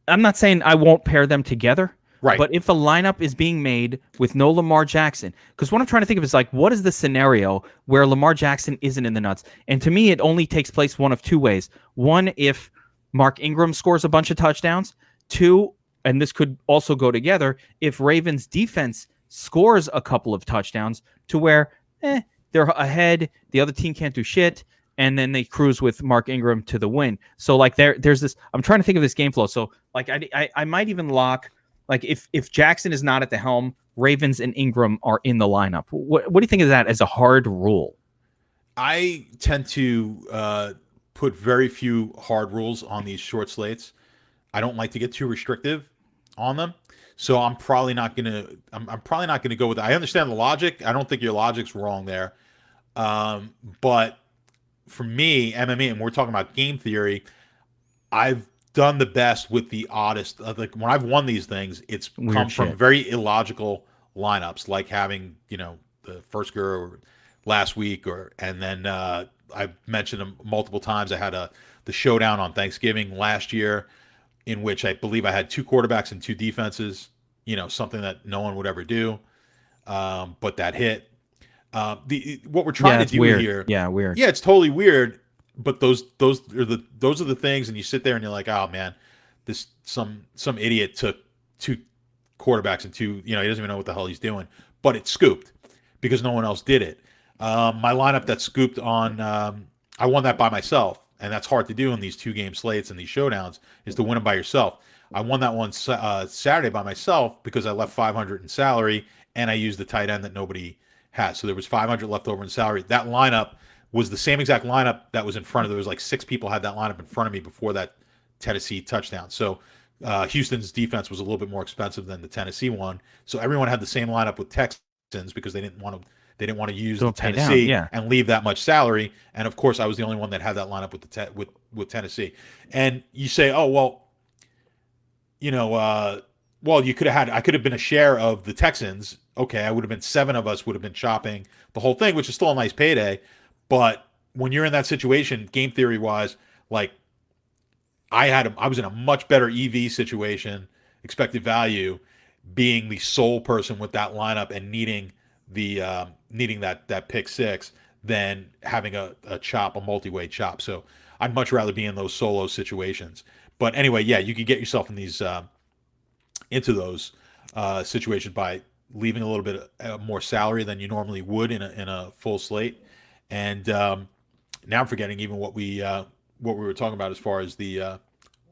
I'm not saying I won't pair them together. Right. But if the lineup is being made with no Lamar Jackson, because what I'm trying to think of is like, what is the scenario where Lamar Jackson isn't in the nuts? And to me, it only takes place one of 2 ways. One, if Mark Ingram scores a bunch of touchdowns. 2, and this could also go together, if Ravens defense scores a couple of touchdowns to where they're ahead, the other team can't do shit, and then they cruise with Mark Ingram to the win. So like there's this, I'm trying to think of this game flow. So like I might even lock, like if Jackson is not at the helm, Ravens and Ingram are in the lineup. What do you think of that as a hard rule? I tend to put very few hard rules on these short slates. I don't like to get too restrictive on them. So I'm probably not gonna go with it. I understand the logic. I don't think your logic's wrong there. But for me, MMA, and we're talking about game theory, I've done the best with the oddest. Like when I've won these things, it's Weird come from shit. very illogical lineups, like having the first girl last week, and then I've mentioned them multiple times. I had the showdown on Thanksgiving last year, in which I believe I had 2 quarterbacks and 2 defenses. Something that no one would ever do, but that hit. What we're trying to do weird. here, Weird. yeah, it's totally weird. But those are the things, and you sit there and you're like, oh man, this some idiot took 2 quarterbacks and 2. He doesn't even know what the hell he's doing, but it's scooped because no one else did it. My lineup that scooped on, I won that by myself, and that's hard to do in these 2-game slates and these showdowns, is to win them by yourself. I won that one Saturday by myself because I left $500 in salary, and I used the tight end that nobody has. So there was $500 left over in salary. That lineup was the same exact lineup that was in front of. There was like 6 people had that lineup in front of me before that Tennessee touchdown. So Houston's defense was a little bit more expensive than the Tennessee one. So everyone had the same lineup with Texans because they didn't want to use the Tennessee and leave that much salary. And of course, I was the only one that had that lineup with Tennessee. And you say, oh well, you could have had. I could have been a share of the Texans. Okay, I would have been 7 of us would have been chopping the whole thing, which is still a nice payday. But when you're in that situation, game theory wise, like I was in a much better EV situation, expected value, being the sole person with that lineup and needing that pick 6 than having a multi-way chop. So I'd much rather be in those solo situations. But anyway, yeah, you could get yourself in these into those situations by leaving a little bit more salary than you normally would in a full slate. And now I'm forgetting even what we were talking about as far as the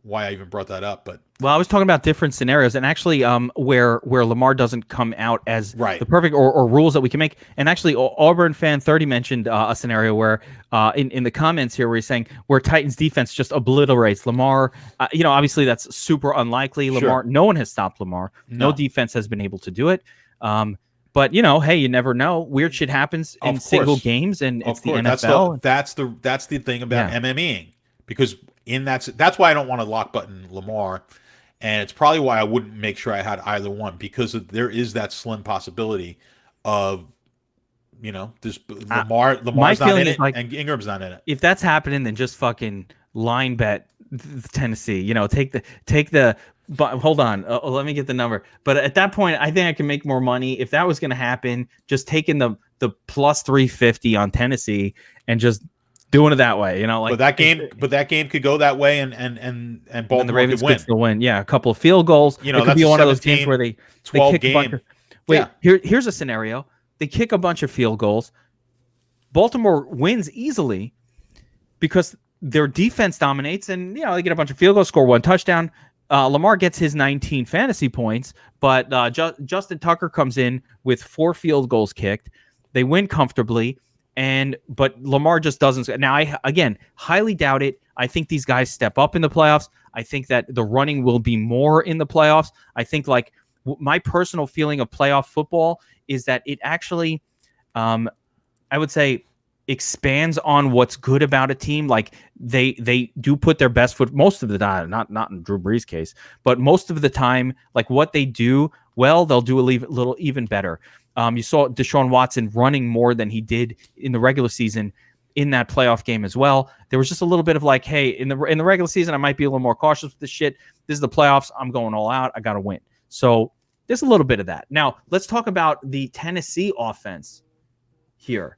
why I even brought that up. But I was talking about different scenarios, and actually where Lamar doesn't come out as right. the perfect or rules that we can make. And actually, Auburn fan 30 mentioned a scenario where in the comments here where he's saying where Titans defense just obliterates Lamar. Obviously that's super unlikely. Lamar, no one has stopped Lamar. No defense has been able to do it. But hey, you never know. Weird shit happens in single games, and it's the NFL. That's the thing about MMEing, because that's why I don't want to lock button Lamar, and it's probably why I wouldn't make sure I had either one, because there is that slim possibility of this Lamar's not in it, and Ingram's not in it. If that's happening, then just fucking line bet Tennessee. Take the. But hold on, let me get the number. But at that point, I think I can make more money if that was going to happen. Just taking the plus 350 on Tennessee and just doing it that way, But that game could go that way, and Baltimore the Ravens could win. Could still win. Yeah, a couple of field goals. It could be one of those games where they kick a bunch of. Here's a scenario: they kick a bunch of field goals. Baltimore wins easily because their defense dominates, and they get a bunch of field goals, score 1 touchdown. Lamar gets his 19 fantasy points, but Justin Tucker comes in with 4 field goals kicked. They win comfortably, but Lamar just doesn't. Now, I again highly doubt it. I think these guys step up in the playoffs. I think that the running will be more in the playoffs. I think my personal feeling of playoff football is that it actually, I would say, expands on what's good about a team. Like they do put their best foot most of the time, not in Drew Brees' case, but most of the time, like what they do well, they'll do a little even better. You saw Deshaun Watson running more than he did in the regular season in that playoff game as well. There was just a little bit of like, hey, in the regular season, I might be a little more cautious with this shit. This is the playoffs. I'm going all out. I got to win. So there's a little bit of that. Now let's talk about the Tennessee offense here.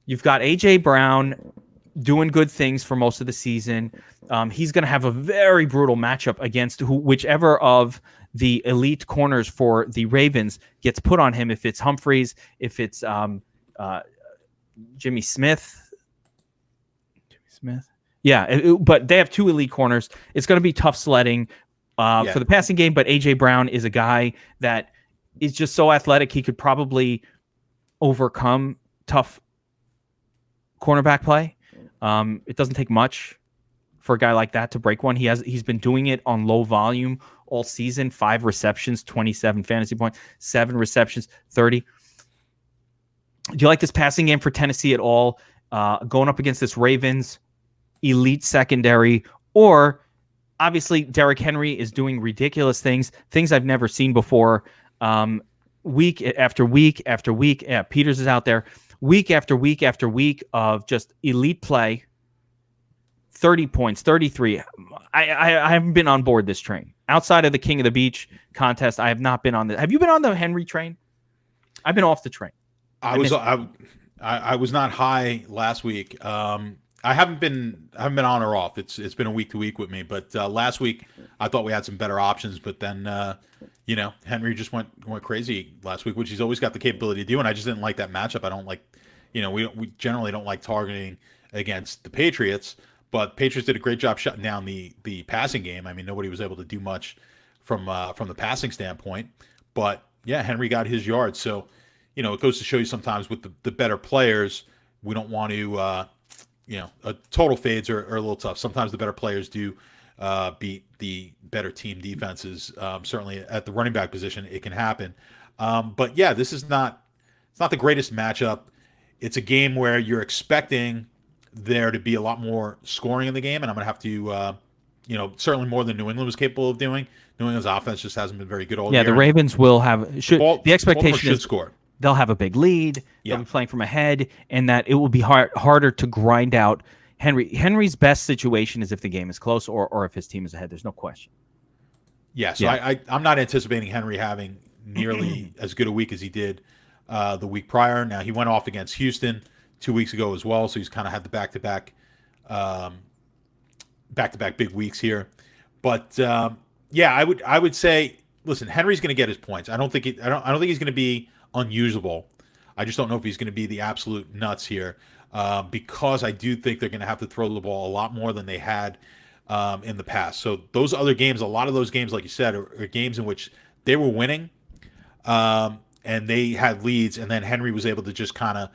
You've got A.J. Brown doing good things for most of the season. He's going to have a very brutal matchup against whichever of the elite corners for the Ravens gets put on him. If it's Humphreys, if it's Jimmy Smith. Yeah, but they have 2 elite corners. It's going to be tough sledding for the passing game, but A.J. Brown is a guy that is just so athletic. He could probably overcome tough cornerback play. It doesn't take much for a guy like that to break one. He's been doing it on low volume all season. 5 receptions, 27 fantasy points, 7 receptions, 30. Do you like this passing game for Tennessee at all? going up against this Ravens elite secondary, or obviously Derrick Henry is doing ridiculous things I've never seen before. Week after week after week, Peters is out there week after week after week of just elite play. 30 points, 33. I haven't been on board this train. Outside of the King of the Beach contest, I have not been on the. Have you been on the Henry train? I've been off the train. I was not high last week. I haven't been on or off. It's been a week to week with me. But last week I thought we had some better options. But then Henry just went crazy last week, which he's always got the capability to do. And I just didn't like that matchup. I don't like, we generally don't like targeting against the Patriots. But Patriots did a great job shutting down the passing game. I mean, nobody was able to do much from the passing standpoint. But yeah, Henry got his yards. So, it goes to show you sometimes with the better players, we don't want to, total fades are a little tough. Sometimes the better players do beat the better team defenses. Certainly at the running back position, it can happen. But yeah, it's not the greatest matchup. It's a game where you're expecting there to be a lot more scoring in the game, and I'm going to have to, certainly more than New England was capable of doing. New England's offense just hasn't been very good all year. Yeah, the Ravens will have the expectation is score. They'll have a big lead. They'll be playing from ahead, and that it will be harder to grind out Henry. Henry's best situation is if the game is close or if his team is ahead. There's no question. Yeah, so I'm not anticipating Henry having nearly as good a week as he did the week prior. Now, he went off against Houston 2 weeks ago as well, so he's kind of had the back-to-back big weeks here. But I would say, listen, Henry's going to get his points. I don't think he's going to be unusable. I just don't know if he's going to be the absolute nuts here because I do think they're going to have to throw the ball a lot more than they had in the past. So those other games, a lot of those games, like you said, are games in which they were winning and they had leads, and then Henry was able to just kind of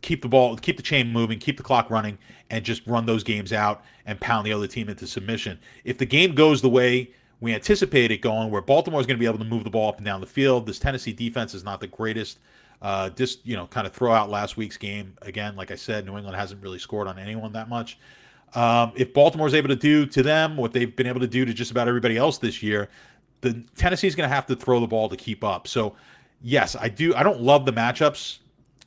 keep the chain moving, keep the clock running, and just run those games out and pound the other team into submission. If the game goes the way we anticipate it going, where Baltimore is going to be able to move the ball up and down the field, this Tennessee defense is not the greatest. Just kind of throw out last week's game again. Like I said, New England hasn't really scored on anyone that much. If Baltimore is able to do to them what they've been able to do to just about everybody else this year, the Tennessee is going to have to throw the ball to keep up. So, yes, I do. I don't love the matchups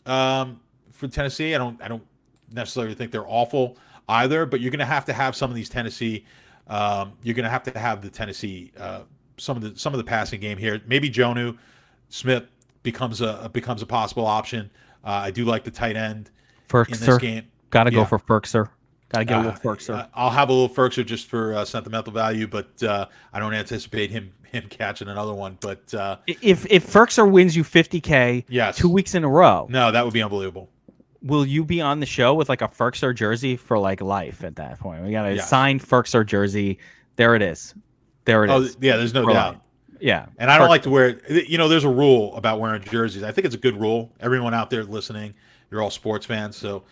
for Tennessee. I don't necessarily think they're awful either, but you're going to have some of these Tennessee. You're going to have the Tennessee some of the passing game here. Maybe Jonnu Smith becomes a possible option. I do like the tight end in this game. Got to go for Ferkser. Got to get a little Ferkser. I'll have a little Ferkser just for sentimental value, but I don't anticipate him catching another one. But if Ferkser wins you $50K 2 weeks in a row, no, that would be unbelievable. Will you be on the show with like a Ferkser jersey for like life at that point? We got a signed Ferkser jersey. There it is. Oh, yeah, there's no doubt. Yeah. And I don't like to wear, there's a rule about wearing jerseys. I think it's a good rule. Everyone out there listening, you're all sports fans. So,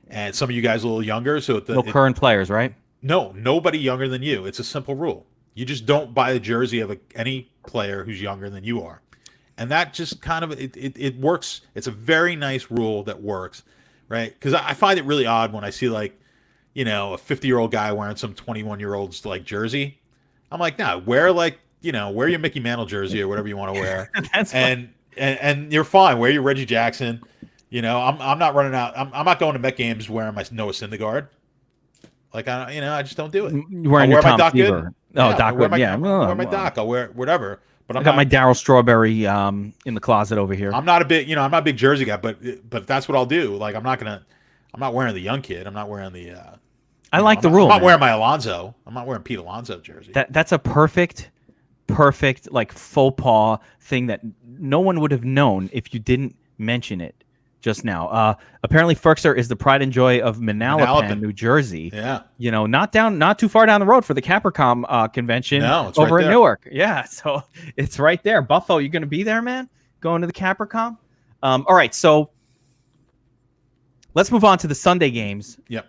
and some of you guys a little younger. So current players, right? No, nobody younger than you. It's a simple rule. You just don't buy a jersey of any player who's younger than you are. And that just kind of, it works. It's a very nice rule that works, right? Because I find it really odd when I see like, a 50-year-old guy wearing some 21-year-old's like jersey. I'm like, nah, wear your Mickey Mantle jersey or whatever you want to wear. and you're fine. Wear your Reggie Jackson. I'm not running out. I'm not going to Met games wearing my Noah Syndergaard. Like I just don't do it. Wearing your Tom Doc Seaver. Good. Doc Good. Yeah. I'll wear my Doc. I'll wear whatever. But I got my Darryl Strawberry in the closet over here. I'm not a big jersey guy, but that's what I'll do. Like I'm not wearing the young kid. I'm not wearing the. I like the rule. I'm not wearing my Alonzo. I'm not wearing Pete Alonso jersey. That's a perfect like faux pas thing that no one would have known if you didn't mention it just now. Apparently Ferkser is the pride and joy of Manalapan, New Jersey. Yeah. Not too far down the road for the Capricom convention over in Newark. Yeah, so it's right there. Buffo, you going to be there, man? Going to the Capricom? All right, so let's move on to the Sunday games. Yep.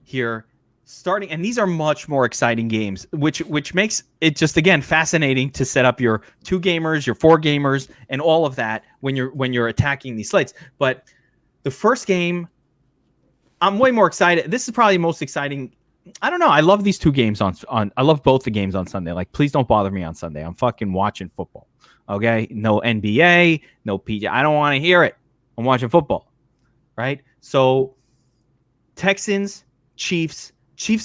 Here starting, and these are much more exciting games, which makes it just again fascinating to set up your 2 gamers, your 4 gamers, and all of that when you're attacking these slates. But The first game, I'm way more excited. This is probably the most exciting. I don't know. I love these two games on. I love both the games on Sunday. Like, please don't bother me on Sunday. I'm fucking watching football. Okay, no NBA, no PJ. I don't want to hear it. I'm watching football. Right. So, Texans, Chiefs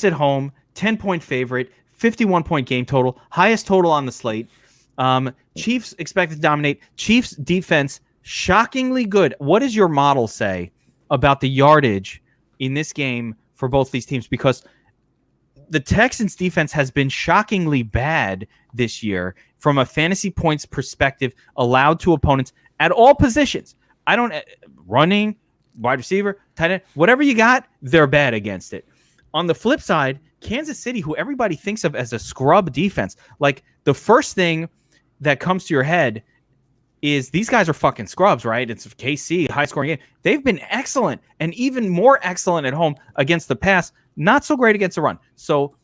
at home, 10-point favorite, 51-point game total, highest total on the slate. Chiefs expected to dominate. Chiefs defense shockingly good. What does your model say about the yardage in this game for both these teams? Because the Texans defense has been shockingly bad this year from a fantasy points perspective, allowed to opponents at all positions. Running, wide receiver, tight end, whatever you got, they're bad against it. On the flip side, Kansas City, who everybody thinks of as a scrub defense, like the first thing that comes to your head is these guys are fucking scrubs, right? It's KC, high scoring game. They've been excellent and even more excellent at home against the pass. Not so great against the run. So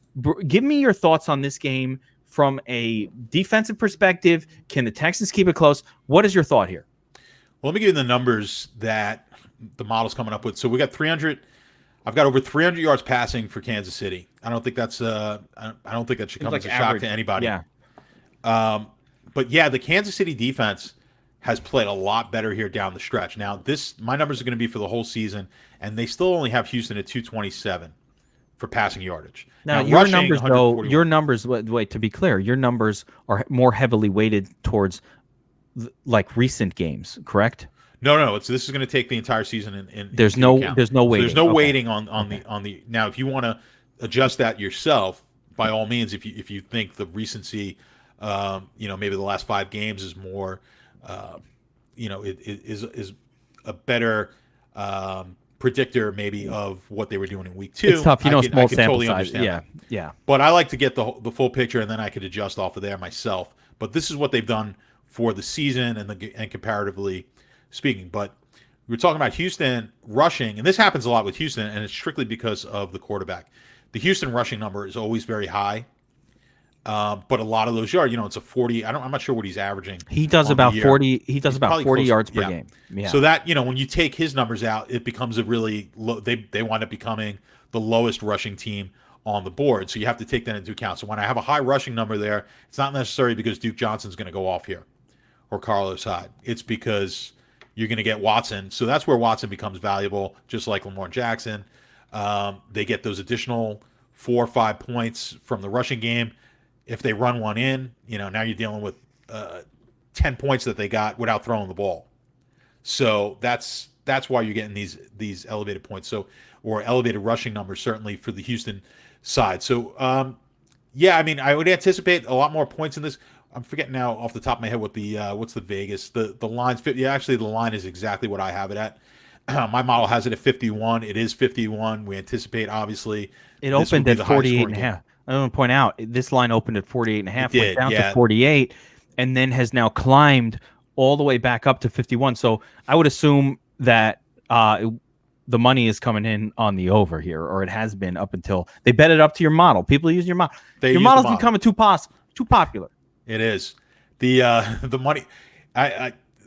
give me your thoughts on this game from a defensive perspective. Can the Texans keep it close? What is your thought here? Well, let me give you the numbers that the model's coming up with. So we got 300. I've got over 300 yards passing for Kansas City. I don't think that's I don't think that should come as a shock to anybody. Yeah. But yeah, the Kansas City defense has played a lot better here down the stretch. Now, my numbers are going to be for the whole season, and they still only have Houston at 227 for passing yardage. Now your numbers, though, wait, to be clear, your numbers are more heavily weighted towards like recent games, correct? No. This is going to take the entire season. There's no weighting. So there's no weighting on the. Now, if you want to adjust that yourself, by all means, if you think the recency, maybe the last 5 games is more, is a better predictor maybe of what they were doing in week 2. It's tough, small sample totally size. Understand Yeah. But I like to get the full picture, and then I could adjust off of there myself. But this is what they've done for the season and comparatively speaking. But we were talking about Houston rushing, and this happens a lot with Houston, and it's strictly because of the quarterback. The Houston rushing number is always very high, but a lot of those yards, it's a 40. I'm not sure what he's averaging. He does about 40. He does about 40 yards per game. Yeah. So that when you take his numbers out, it becomes a really low. They wind up becoming the lowest rushing team on the board. So you have to take that into account. So when I have a high rushing number there, it's not necessarily because Duke Johnson's going to go off here or Carlos Hyde. It's because you're going to get Watson. So that's where Watson becomes valuable, just like Lamar Jackson. They get those additional 4 or 5 points from the rushing game. If they run one in, now you're dealing with 10 points that they got without throwing the ball. So that's why you're getting these elevated points. So, or elevated rushing numbers, certainly for the Houston side. So, I would anticipate a lot more points in this. I'm forgetting now off the top of my head what what's the Vegas, the line's 50. Yeah, actually the line is exactly what I have it at. My model has it at 51. It is 51. We anticipate, obviously, it opened at 48.5. I want to point out this line opened at 48.5, went down to 48, and then has now climbed all the way back up to 51. So I would assume that the money is coming in on the over here, or it has been up until they bet it up to your model. People use your model. Your model's becoming too popular. It is the money.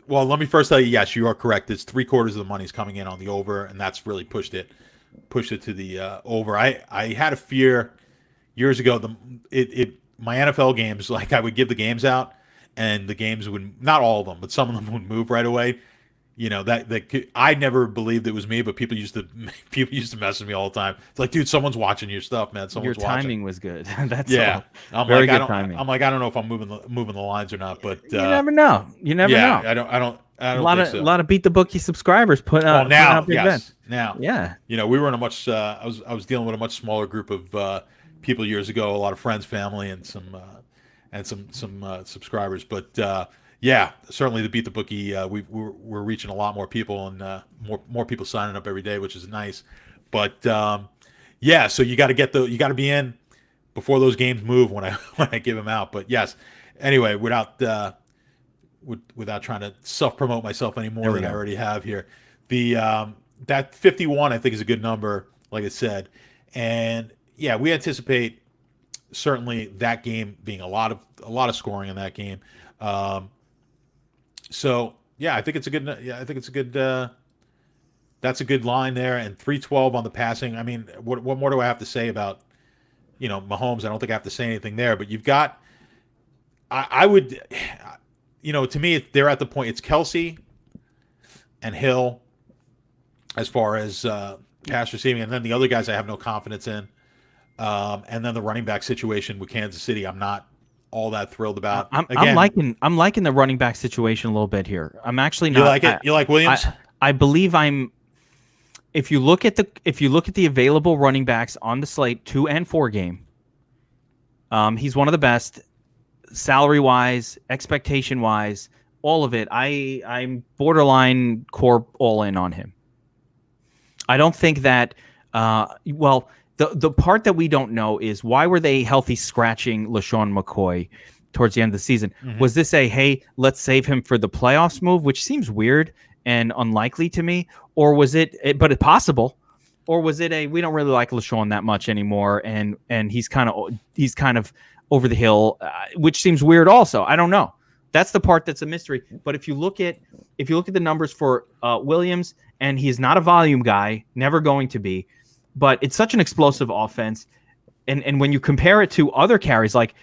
Well, let me first tell you, yes, you are correct. It's 3/4 of the money is coming in on the over, and that's really pushed it to the over. I had a fear years ago. My NFL games, like I would give the games out, and the games would, not all of them, but some of them would move right away. That I never believed it was me, but people used to mess with me all the time. It's like, dude, someone's watching your stuff, man. Your timing was good. That's yeah. I'm very good timing. I'm like, I don't know if I'm moving the lines or not, but you never know. You never know. I don't. A lot of beat the bookie subscribers put out. Now, big yes, events. now, yeah. We were in a much. I was dealing with a much smaller group of people years ago. A lot of friends, family, and some subscribers, but. Yeah, certainly the Beat the Bookie, we're reaching a lot more people, and more people signing up every day, which is nice. But so you got to be in before those games move when I give them out. But yes, anyway, without trying to self-promote myself any more than I already have here, that 51 I think is a good number, like I said, and yeah, we anticipate certainly that game being a lot of scoring in that game. So yeah, I think it's a good That's a good line there, and 312 on the passing. I mean, what more do I have to say about Mahomes? I don't think I have to say anything there. But you've got, I would, to me, they're at the point. It's Kelsey and Hill as far as pass receiving, and then the other guys I have no confidence in. And then the running back situation with Kansas City, I'm not all that thrilled about. I'm liking the running back situation a little bit here. I'm actually not. You like it? You like Williams? I believe I'm. If you look at the available running backs on the slate 2 and 4 game, he's one of the best, salary wise, expectation wise, all of it. I'm borderline core all in on him. I don't think that. The part that we don't know is why were they healthy scratching LaShawn McCoy towards the end of the season? Mm-hmm. Was this hey, let's save him for the playoffs move, which seems weird and unlikely to me, or was it? But it's possible, or was it we don't really like LaShawn that much anymore, and he's kind of over the hill, which seems weird also. I don't know. That's the part that's a mystery. But if you look at the numbers for Williams, and he's not a volume guy, never going to be. But it's such an explosive offense, and when you compare it to other carries, like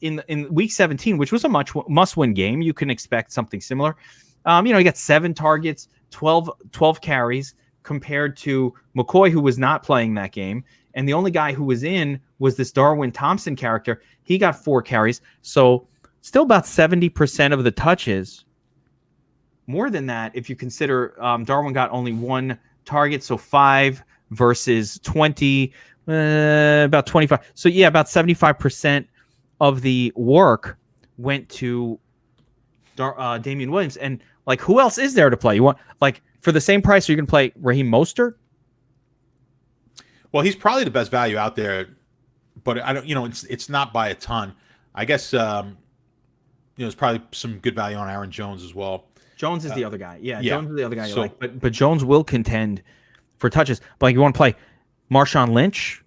in Week 17, which was a must-win game, you can expect something similar. He got 7 targets, 12 carries, compared to McCoy, who was not playing that game, and the only guy who was in was this Darwin Thompson character. He got 4 carries, so still about 70% of the touches. More than that, if you consider Darwin got only 1 target, so 5. Versus 20, about 25. So yeah, about 75% of the work went to Damian Williams. And who else is there to play? You want for the same price, are you going to play Raheem Mostert? Well, he's probably the best value out there, but I don't. It's not by a ton. I guess there's probably some good value on Aaron Jones as well. Jones is the other guy. Yeah, Jones is the other guy you like. But Jones will contend for touches. But you want to play Marshawn Lynch?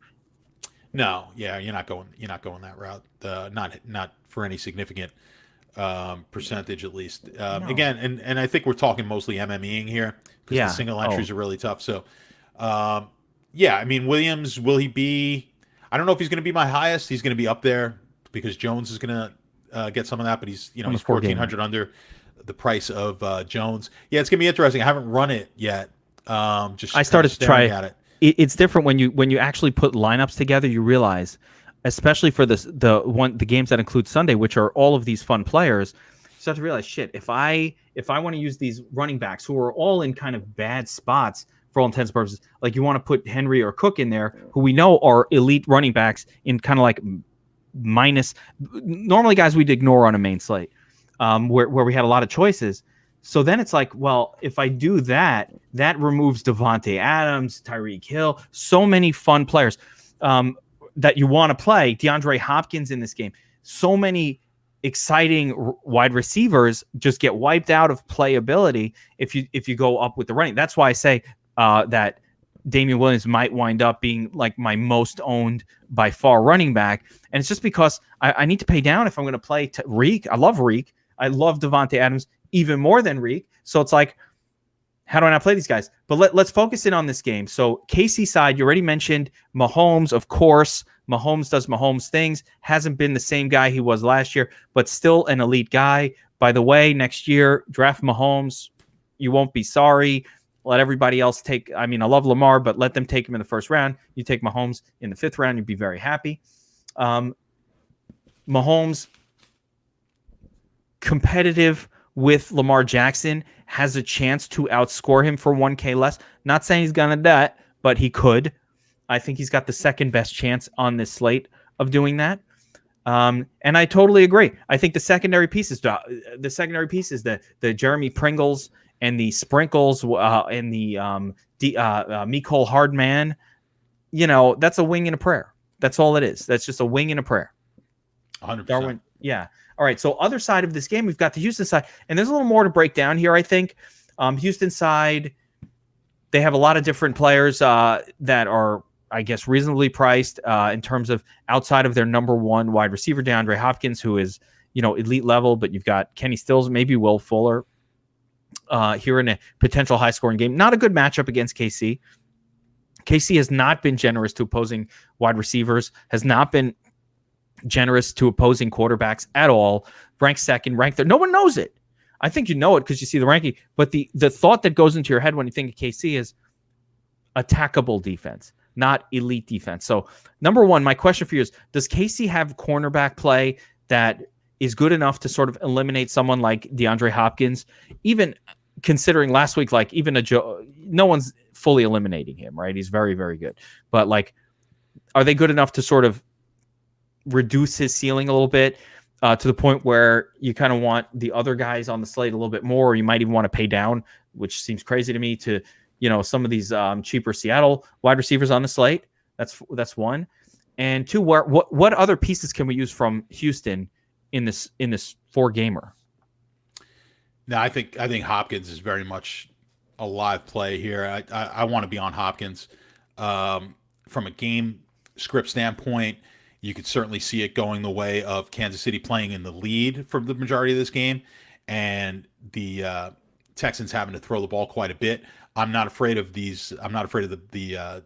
No, yeah, you're not going that route. Not for any significant percentage, at least. No. Again, and I think we're talking mostly MMEing here because the single entries are really tough. So, I mean, Williams, will he be? I don't know if he's going to be my highest. He's going to be up there because Jones is going to get some of that, but he's he's 1,400 under the price of Jones. Yeah, it's going to be interesting. I haven't run it yet. I started to try at it. It's different when you actually put lineups together. You realize, especially for the games that include Sunday, which are all of these fun players, you start to realize, shit. If I want to use these running backs who are all in kind of bad spots for all intents and purposes, like you want to put Henry or Cook in there, who we know are elite running backs in kind of like minus. Normally, guys we'd ignore on a main slate, where we had a lot of choices. So then it's like, well, if I do that, that removes Devontae Adams, Tyreek Hill, so many fun players that you want to play. DeAndre Hopkins in this game. So many exciting wide receivers just get wiped out of playability if you go up with the running. That's why I say that Damian Williams might wind up being like my most owned by far running back. And it's just because I need to pay down if I'm going to play Reek. I love Reek. I love Devontae Adams even more than Reek. So it's like, how do I not play these guys? But let's focus in on this game. So KC side, you already mentioned Mahomes, of course. Mahomes does Mahomes things. Hasn't been the same guy he was last year, but still an elite guy. By the way, next year, draft Mahomes. You won't be sorry. Let everybody else take. I mean, I love Lamar, but let them take him in the first round. You take Mahomes in the 5th round, you'd be very happy. Mahomes, competitive with Lamar Jackson, has a chance to outscore him for 1K less. Not saying he's going to do that, but he could. I think he's got the second best chance on this slate of doing that. And I totally agree. I think the secondary pieces, the Jeremy Pringles and the Sprinkles and the Mecole Hardman, that's a wing and a prayer. That's all it is. That's just a wing and a prayer. 100%. Darwin, yeah. All right, so other side of this game, we've got the Houston side, and there's a little more to break down here, I think. Houston side, they have a lot of different players that are, I guess, reasonably priced in terms of outside of their number one wide receiver, DeAndre Hopkins, who is, elite level, but you've got Kenny Stills, maybe Will Fuller. here in a potential high-scoring game. Not a good matchup against KC. KC has not been generous to opposing wide receivers, has not been generous to opposing quarterbacks at all. Ranked second, ranked third. No one knows it. I think you know it because you see the ranking. But the thought that goes into your head when you think of KC is attackable defense, not elite defense. So, number one, my question for you is, does KC have cornerback play that is good enough to sort of eliminate someone like DeAndre Hopkins? Even considering last week, like even no one's fully eliminating him, right? He's very, very good. But like, are they good enough to sort of reduce his ceiling a little bit to the point where you kind of want the other guys on the slate a little bit more, or you might even want to pay down, which seems crazy to me, to, you know, some of these cheaper Seattle wide receivers on the slate? That's one. And two, what other pieces can we use from Houston in this 4-gamer? No, I think Hopkins is very much a live play here. I want to be on Hopkins. From a game script standpoint, you could certainly see it going the way of Kansas City playing in the lead for the majority of this game, and the Texans having to throw the ball quite a bit. I'm not afraid of these. I'm not afraid of the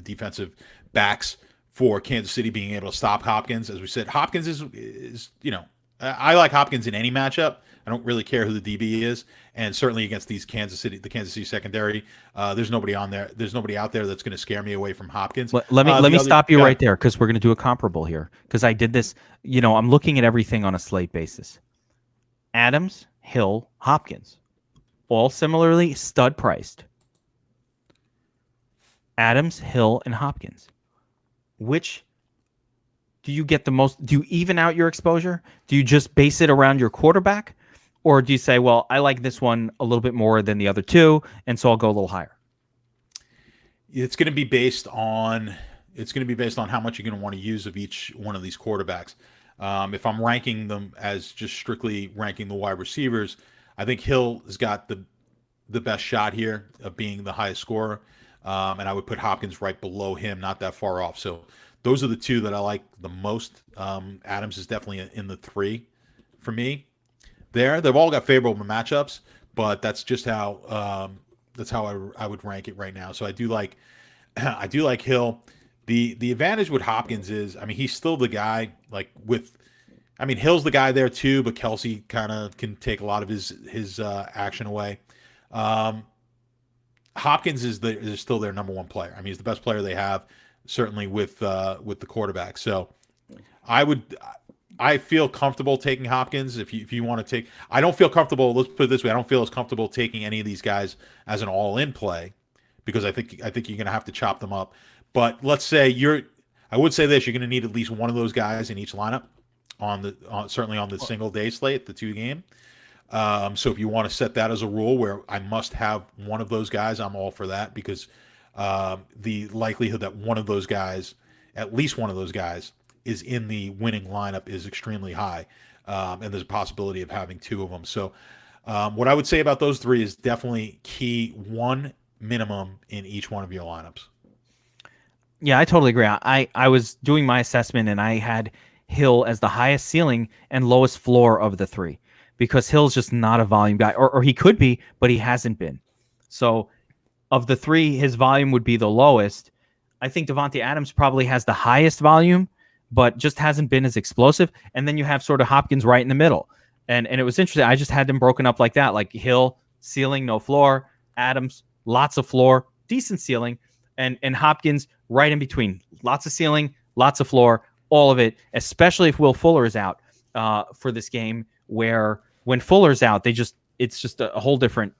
defensive backs for Kansas City being able to stop Hopkins. As we said, Hopkins is I like Hopkins in any matchup. I don't really care who the DB is, and certainly against the Kansas City secondary, there's nobody on there. There's nobody out there that's going to scare me away from Hopkins. Let me stop you right there, because we're going to do a comparable here. Because I did this. I'm looking at everything on a slate basis. Adams, Hill, Hopkins, all similarly stud priced. Adams, Hill, and Hopkins. Which do you get the most? Do you even out your exposure? Do you just base it around your quarterback? Or do you say, well, I like this one a little bit more than the other two, and so I'll go a little higher? It's going to be based on how much you're going to want to use of each one of these quarterbacks. If I'm ranking them as just strictly ranking the wide receivers, I think Hill has got the best shot here of being the highest scorer, and I would put Hopkins right below him, not that far off. So those are the two that I like the most. Adams is definitely in the 3 for me. They've all got favorable matchups, but that's just how I would rank it right now. So I do like Hill. The advantage with Hopkins is, he's still the guy. Hill's the guy there too, but Kelsey kind of can take a lot of his action away. Hopkins is still their number one player. He's the best player they have, certainly with the quarterback. So I feel comfortable taking Hopkins. If you want to take, I don't feel comfortable. Let's put it this way: I don't feel as comfortable taking any of these guys as an all-in play, because I think you're going to have to chop them up. But let's say I would say this: you're going to need at least one of those guys in each lineup certainly on the single day slate, the 2-game. So if you want to set that as a rule where I must have one of those guys, I'm all for that, because the likelihood that one of those guys, at least one of those guys, is in the winning lineup is extremely high, and there's a possibility of having 2 of them. So what I would say about those 3 is definitely key 1 minimum in each one of your lineups. Yeah, I totally agree. I was doing my assessment, and I had Hill as the highest ceiling and lowest floor of the 3, because Hill's just not a volume guy, or he could be, but he hasn't been. So of the 3, his volume would be the lowest. I think Davante Adams probably has the highest volume, but just hasn't been as explosive. And then you have sort of Hopkins right in the middle. And it was interesting. I just had them broken up like that, like Hill, ceiling, no floor. Adams, lots of floor, decent ceiling. And Hopkins right in between. Lots of ceiling, lots of floor, all of it, especially if Will Fuller is out for this game, where when Fuller's out, it's just a whole different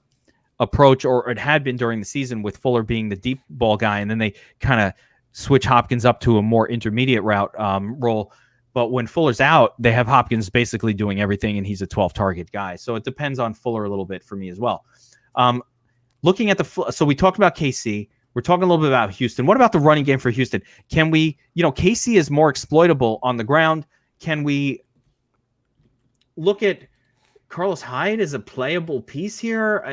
approach, or it had been during the season with Fuller being the deep ball guy, and then they kind of switch Hopkins up to a more intermediate route role. But when Fuller's out, they have Hopkins basically doing everything, and he's a 12-target guy. So it depends on Fuller a little bit for me as well. Looking at so we talked about KC. We're talking a little bit about Houston. What about the running game for Houston? Can we, KC is more exploitable on the ground. Can we look at Carlos Hyde as a playable piece here?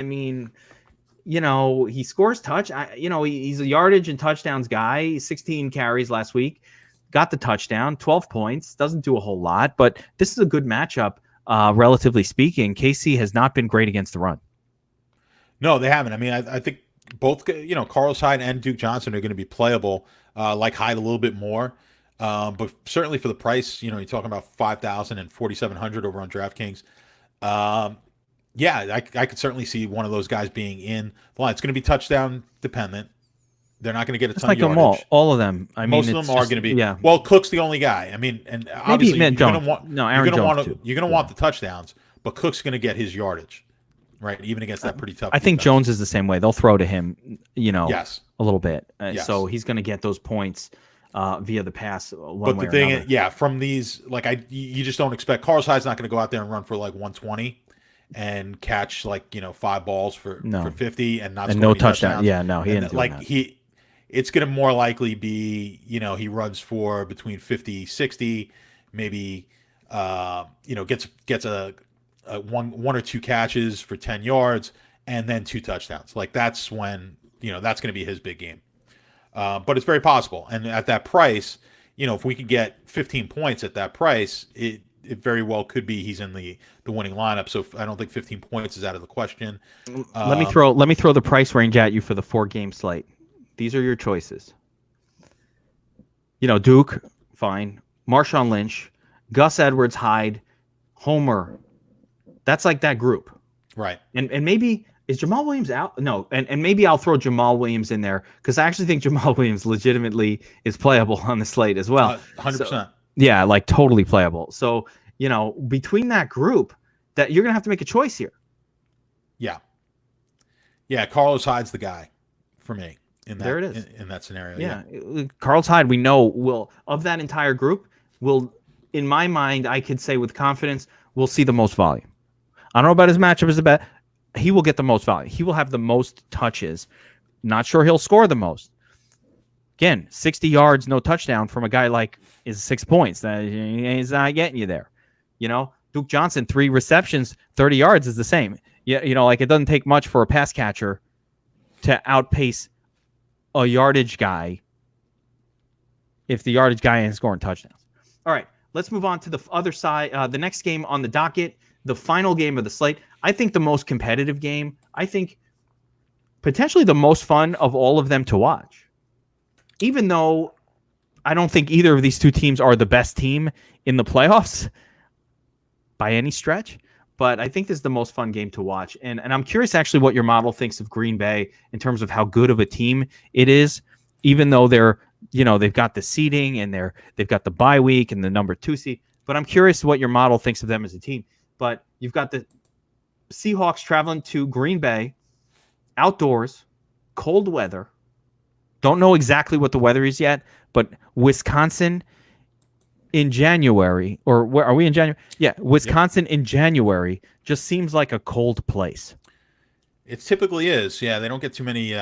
He scores touch. He's a yardage and touchdowns guy. 16 carries last week, got the touchdown, 12 points. Doesn't do a whole lot, but this is a good matchup, relatively speaking. KC has not been great against the run. No, they haven't. I mean, I think both, Carlos Hyde and Duke Johnson are going to be playable. Like Hyde a little bit more, but certainly for the price, you're talking about 5,000 and 4,700 over on DraftKings. Yeah, I could certainly see one of those guys being in the line. It's going to be touchdown dependent. They're not going to get a ton of yardage. All of them. I mean, most of them are going to be. Yeah. Well, Cook's the only guy. I mean, and obviously Aaron Jones too. You're going to want the touchdowns, but Cook's going to get his yardage, right? Even against that pretty tough. I think defense. Jones is the same way. They'll throw to him, Yes. a little bit. Yes. So he's going to get those points via the pass. But the thing is, from these, you just don't expect Carlos Hyde's not going to go out there and run for 120 and catch 5 balls for 50 and not score no any touchdown. touchdowns. Yeah, no, he didn't do that. It's going to more likely be, he runs for between 50, 60, maybe, gets a one or two catches for 10 yards and then 2 touchdowns. That's when, that's going to be his big game. But it's very possible. And at that price, if we could get 15 points at that price, it very well could be he's in the winning lineup. So I don't think 15 points is out of the question. Let me throw the price range at you for the 4-game slate. These are your choices. Duke, fine. Marshawn Lynch, Gus Edwards, Hyde, Homer. That's that group. Right. And maybe, is Jamal Williams out? No. And maybe I'll throw Jamal Williams in there because I actually think Jamal Williams legitimately is playable on the slate as well. 100%. So, yeah, totally playable. So, between that group, that you're going to have to make a choice here. Yeah. Yeah, Carlos Hyde's the guy for me. There it is. In that scenario. Yeah. Carlos Hyde, we know, will, of that entire group, will, in my mind, I could say with confidence, will see the most volume. I don't know about his matchup as a bet. He will get the most volume. He will have the most touches. Not sure he'll score the most. Again, 60 yards, no touchdown from a guy is 6 points. He's not getting you there. Duke Johnson, 3 receptions, 30 yards is the same. Yeah, it doesn't take much for a pass catcher to outpace a yardage guy if the yardage guy ain't scoring touchdowns. All right, let's move on to the other side. The next game on the docket, the final game of the slate. I think the most competitive game. I think potentially the most fun of all of them to watch. Even though I don't think either of these two teams are the best team in the playoffs by any stretch, but I think this is the most fun game to watch. And I'm curious actually what your model thinks of Green Bay in terms of how good of a team it is, even though they've got the seeding and they've got the bye week and the number 2 seed. But I'm curious what your model thinks of them as a team. But you've got the Seahawks traveling to Green Bay, outdoors, cold weather. Don't know exactly what the weather is yet, but Wisconsin in January, or where are we in January? Yeah, Wisconsin in January just seems like a cold place. It typically is. Yeah, they don't get too many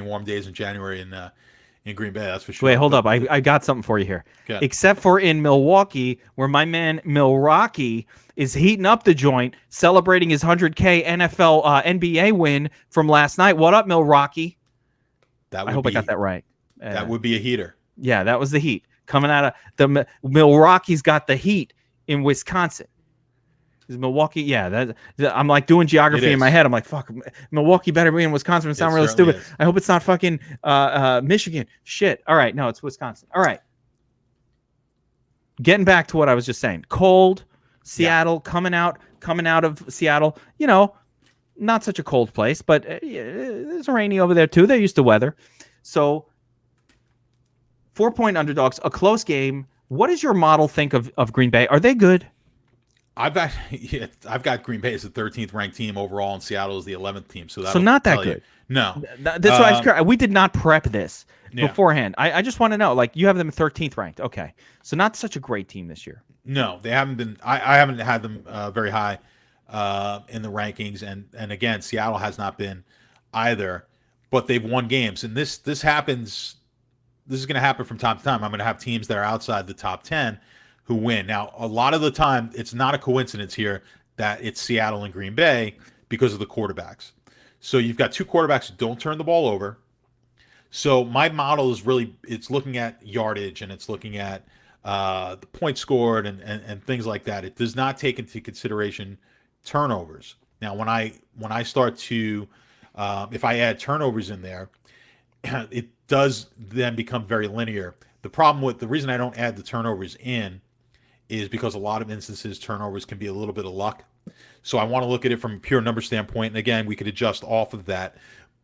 warm days in January in Green Bay. That's for sure. Wait, hold up. I got something for you here. Okay. Except for in Milwaukee, where my man Milwaukee is heating up the joint, celebrating his 100K NFL NBA win from last night. What up, Milwaukee? I hope I got that right. That would be a heater. Yeah, that was the heat coming out of the Milwaukee's got the heat in Wisconsin. Is Milwaukee? Yeah, I'm doing geography in my head. I'm like, fuck, Milwaukee better be in Wisconsin. It sounds really stupid. Is. I hope it's not fucking Michigan. Shit. All right, no, it's Wisconsin. All right. Getting back to what I was just saying. Cold, Seattle, coming out of Seattle. Not such a cold place, but it's rainy over there too. They're used to weather. So 4-point underdogs, a close game. What does your model think of Green Bay? Are they good? I've got Green Bay as the 13th ranked team overall, and Seattle is the 11th team. So not that good. No, that's why we did not prep this beforehand. I just want to know, you have them 13th ranked. Okay, so not such a great team this year. No, they haven't been. I haven't had them very high in the rankings, and again, Seattle has not been either. But they've won games, and this happens. This is going to happen from time to time. I'm going to have teams that are outside the top 10 who win. Now, a lot of the time, it's not a coincidence here that it's Seattle and Green Bay because of the quarterbacks. So you've got 2 quarterbacks who don't turn the ball over. So my model is really, it's looking at yardage and it's looking at the points scored and things like that. It does not take into consideration turnovers. Now, when I start to if I add turnovers in there, it does then become very linear. The reason I don't add the turnovers in is because a lot of instances turnovers can be a little bit of luck. So I want to look at it from a pure number standpoint. And again, we could adjust off of that.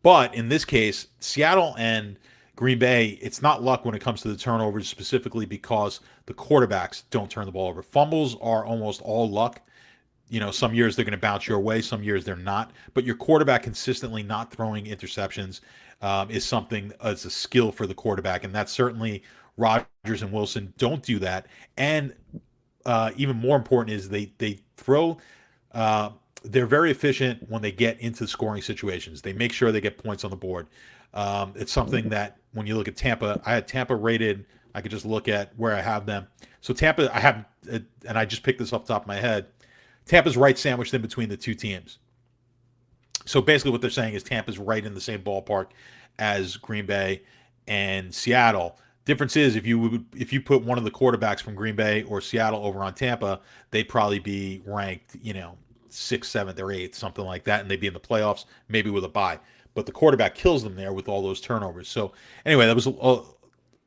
But in this case, Seattle and Green Bay, it's not luck when it comes to the turnovers, specifically because the quarterbacks don't turn the ball over. Fumbles are almost all luck. Some years they're going to bounce your way, some years they're not. But your quarterback consistently not throwing interceptions is something, it's a skill for the quarterback. And that's certainly Rodgers and Wilson don't do that. And even more important is they throw. They're very efficient when they get into scoring situations. They make sure they get points on the board. It's something that when you look at Tampa, I had Tampa rated. I could just look at where I have them. So Tampa, I have, and I just picked this off the top of my head. Tampa's right sandwiched in between the two teams. So basically what they're saying is Tampa's right in the same ballpark as Green Bay and Seattle. Difference is if you put one of the quarterbacks from Green Bay or Seattle over on Tampa, they'd probably be ranked, 6th, 7th, or 8th, something like that, and they'd be in the playoffs, maybe with a bye. But the quarterback kills them there with all those turnovers. So anyway, that was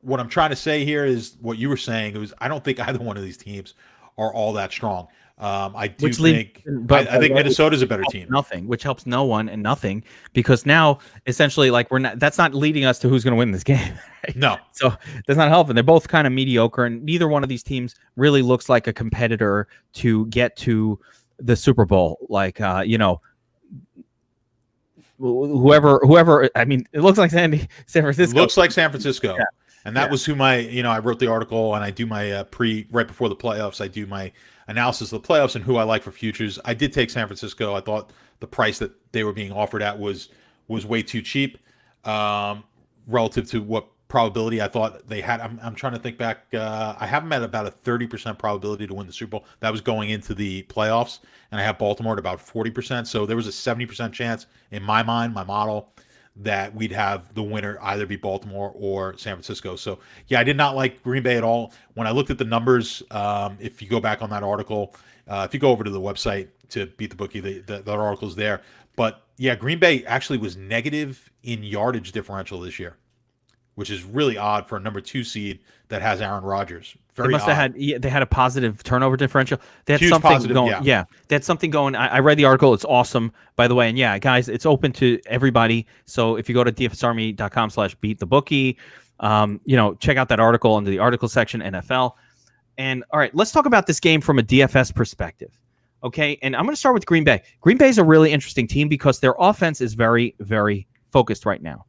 what I'm trying to say here is what you were saying. It was I don't think either one of these teams are all that strong. I think Minnesota's a better team. Nothing, which helps no one and nothing, because now essentially that's not leading us to who's going to win this game. Right? No. So that's not helping. They're both kind of mediocre, and neither one of these teams really looks like a competitor to get to the Super Bowl. Whoever. I mean, it looks like San Francisco. Looks like San Francisco. Yeah. And that was who I wrote the article, and I do my right before the playoffs, I do my analysis of the playoffs and who I like for futures. I did take San Francisco. I thought the price that they were being offered at was way too cheap relative to what probability I thought they had. I'm trying to think back. I have them at about a 30% probability to win the Super Bowl. That was going into the playoffs, and I have Baltimore at about 40%. So there was a 70% chance in my mind, my model, that we'd have the winner either be Baltimore or San Francisco. So, yeah, I did not like Green Bay at all. When I looked at the numbers, if you go back on that article, if you go over to the website to beat the bookie, that article's there. But, yeah, Green Bay actually was negative in yardage differential this year, which is really odd for a number 2 seed that has Aaron Rodgers. Very they must odd. have had. They had a positive turnover differential. They had Huge something positive, going. yeah. They had something going. I read the article. It's awesome, by the way. And yeah, guys, it's open to everybody. So if you go to dfsarmy.com/beatthebookie, check out that article under the article section, NFL. And all right, let's talk about this game from a DFS perspective. Okay, and I'm going to start with Green Bay. Green Bay is a really interesting team because their offense is very, very focused right now.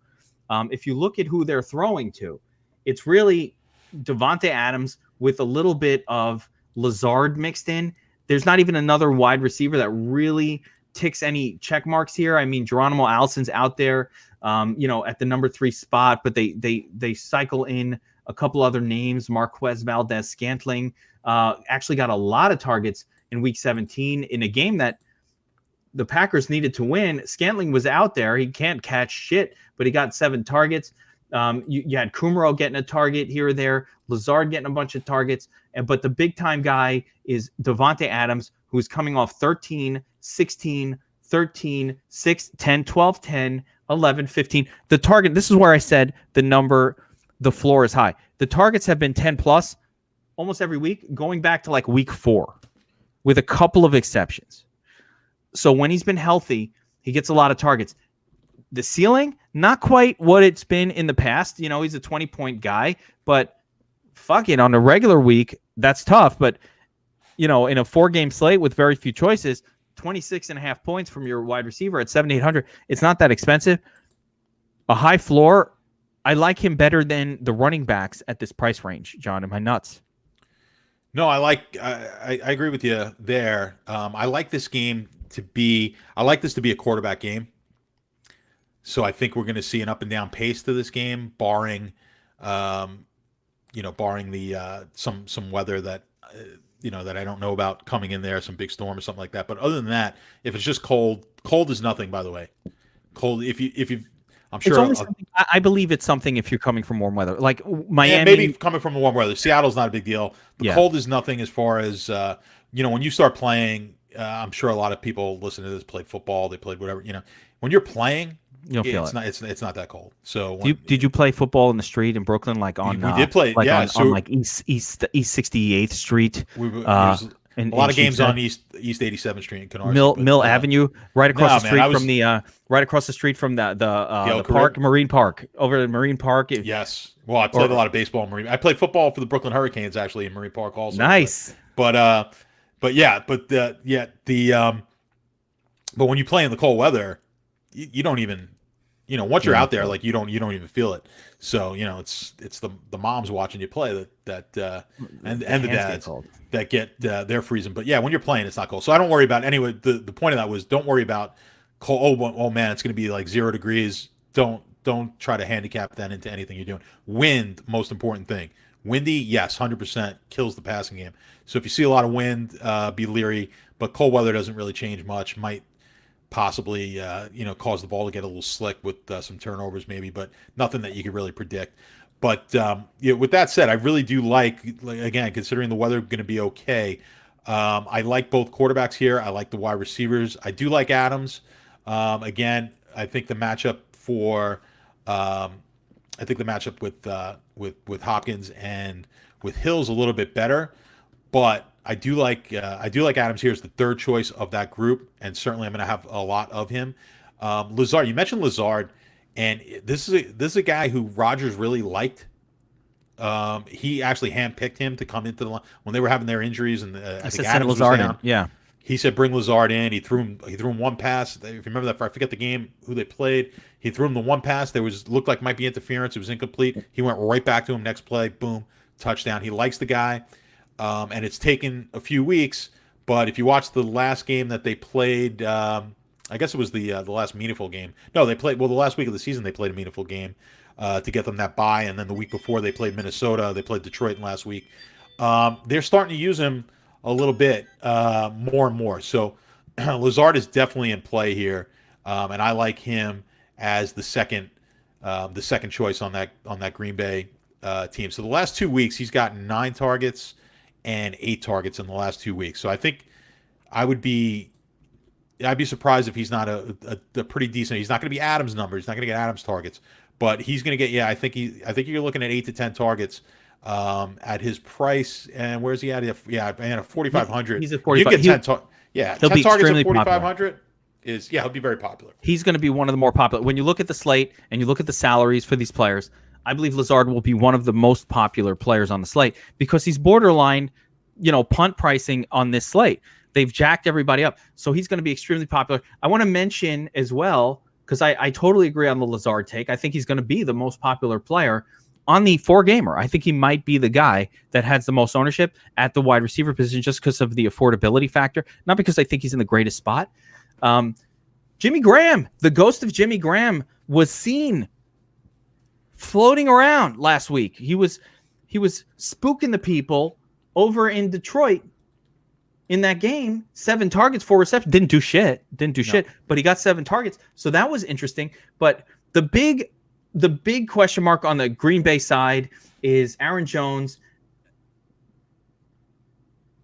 If you look at who they're throwing to, it's really Davante Adams with a little bit of Lazard mixed in. There's not even another wide receiver that really ticks any check marks here. I mean, Geronimo Allison's out there, at the number 3 spot, but they cycle in a couple other names. Marquez Valdez-Scantling actually got a lot of targets in Week 17 in a game that the Packers needed to win. Scantling was out there. He can't catch shit, but he got 7 targets. You had Kumaro getting a target here or there, Lazard getting a bunch of targets, but the big-time guy is Davante Adams, who's coming off 13, 16, 13, 6, 10, 12, 10, 11, 15. The target, this is where I said the floor is high. The targets have been 10-plus almost every week, going back to like week 4, with a couple of exceptions. So when he's been healthy, he gets a lot of targets. The ceiling, not quite what it's been in the past. He's a 20-point guy, but fuck it, on a regular week, that's tough. But, in a 4-game slate with very few choices, 26.5 points from your wide receiver at 7,800, it's not that expensive. A high floor, I like him better than the running backs at this price range. John, am I nuts? No, I agree with you there. I like this game to be a quarterback game. So I think we're going to see an up and down pace to this game, barring the some weather that that I don't know about coming in there, some big storm or something like that. But other than that, if it's just cold is nothing. By the way, cold. If you, I'm sure. I believe it's something if you're coming from warm weather, like Miami. Yeah, maybe coming from warm weather. Seattle's not a big deal. The cold is nothing as far as when you start playing I'm sure a lot of people listening to this played football. They played whatever. When you're playing, You don't feel it's it. not it's not that cold. So Did you play football in the street in Brooklyn, like on? we did play, like yeah. on like East 68th Street. A lot of games Sheepshead? on East 87th Street in Canarsie. Mill Avenue, right across the street man, from right across the street from the El park, Carib? Marine Park, over at Marine Park. Yes. Well, I played a lot of baseball in Marine. I played football for the Brooklyn Hurricanes actually in Marine Park also. Nice. But when you play in the cold weather, you don't even, once you're out there, like you don't even feel it. So it's the moms watching you play and the dads that get they're freezing. But yeah, when you're playing, it's not cold. So I don't worry about it. Anyway. The point of that was, don't worry about cold. Oh man, it's going to be like 0 degrees. Don't try to handicap that into anything you're doing. Wind, most important thing. Windy, yes, 100% kills the passing game. So if you see a lot of wind, be leery. But cold weather doesn't really change much. Might possibly cause the ball to get a little slick with some turnovers maybe, but nothing that you can really predict. But with that said, I really do like, again, considering the weather going to be okay, I like both quarterbacks here. I like the wide receivers. I do like Adams. Again, I think the matchup with Hopkins and with Hill's a little bit better, but I do like Adams here as the third choice of that group, and certainly I'm going to have a lot of him. Lazard, you mentioned Lazard, and this is a guy who Rodgers really liked. He actually handpicked him to come into the line when they were having their injuries, and I think Adams was down. Yeah, he said bring Lazard in. He threw him one pass. If you remember that, I forget the game who they played. He threw him the one pass. There looked like might be interference. It was incomplete. He went right back to him. Next play, boom, touchdown. He likes the guy. And it's taken a few weeks, but if you watch the last game that they played, I guess it was the last meaningful game. No, they played, the last week of the season they played a meaningful game to get them that bye, and then the week before they played Minnesota. They played Detroit last week. They're starting to use him a little bit more and more. So Lazard is definitely in play here, and I like him as the second choice on that Green Bay team. So the last 2 weeks he's gotten 9 targets and 8 targets in the last 2 weeks. So I think I'd be surprised if he's not a pretty decent. He's not going to be Adams' number. He's not going to get Adams' targets, but he's going to get. I think you're looking at 8 to 10 targets at his price. And where's he at? At 4,500. He's at 45. You get 10 he'll 10 be targets extremely at 4,500 he'll be very popular. He's going to be one of the more popular. When you look at the slate and you look at the salaries for these players, I believe Lazard will be one of the most popular players on the slate because he's borderline, punt pricing on this slate. They've jacked everybody up. So he's going to be extremely popular. I want to mention as well, because I totally agree on the Lazard take. I think he's going to be the most popular player on the 4-gamer. I think he might be the guy that has the most ownership at the wide receiver position just because of the affordability factor, not because I think he's in the greatest spot. Jimmy Graham, the ghost of Jimmy Graham, was seen floating around last week. He was spooking the people over in Detroit in that game. 7 targets, 4 receptions. Didn't do shit, but he got 7 targets. So that was interesting. But the big question mark on the Green Bay side is Aaron Jones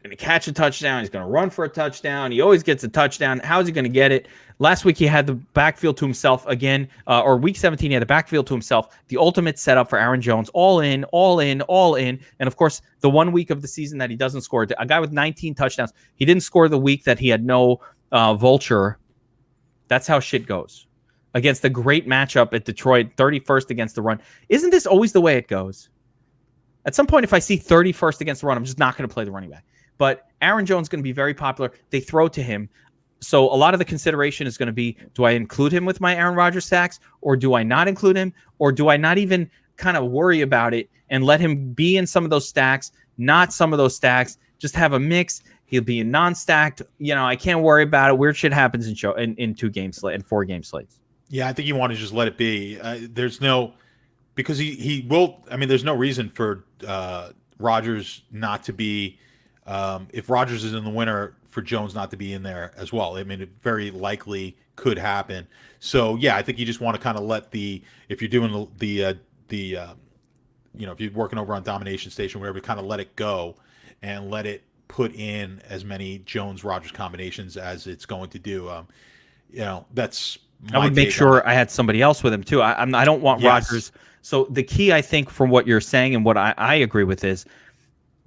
going to catch a touchdown. He's going to run for a touchdown. He always gets a touchdown. How's he going to get it? Last week, he had the backfield to himself again, or week 17, he had the backfield to himself. The ultimate setup for Aaron Jones, all in. And of course, the 1 week of the season that he doesn't score, a guy with 19 touchdowns, he didn't score the week that he had no vulture. That's how shit goes. Against the great matchup at Detroit, 31st against the run. Isn't this always the way it goes? At some point, if I see 31st against the run, I'm just not going to play the running back. But Aaron Jones is going to be very popular. They throw to him. So a lot of the consideration is going to be, do I include him with my Aaron Rodgers stacks, or do I not include him, or do I not even kind of worry about it and let him be in some of those stacks, not some of those stacks, just have a mix. He'll be in non-stacked. I can't worry about it. Weird shit happens in 2-game slate and 4-game slates. Yeah, I think you want to just let it be. There's no, because he will. I mean, there's no reason for Rodgers not to be. If Rodgers is in the winner, for Jones not to be in there as well. I mean, it very likely could happen. So yeah, I think you just want to kind of let if you're doing if you're working over on Domination Station, whatever, kind of let it go and let it put in as many Jones-Rodgers combinations as it's going to do. That's I my would make take on it. sure I had somebody else with him too. I don't want Yes. Rodgers. So the key, I think, from what you're saying and what I agree with is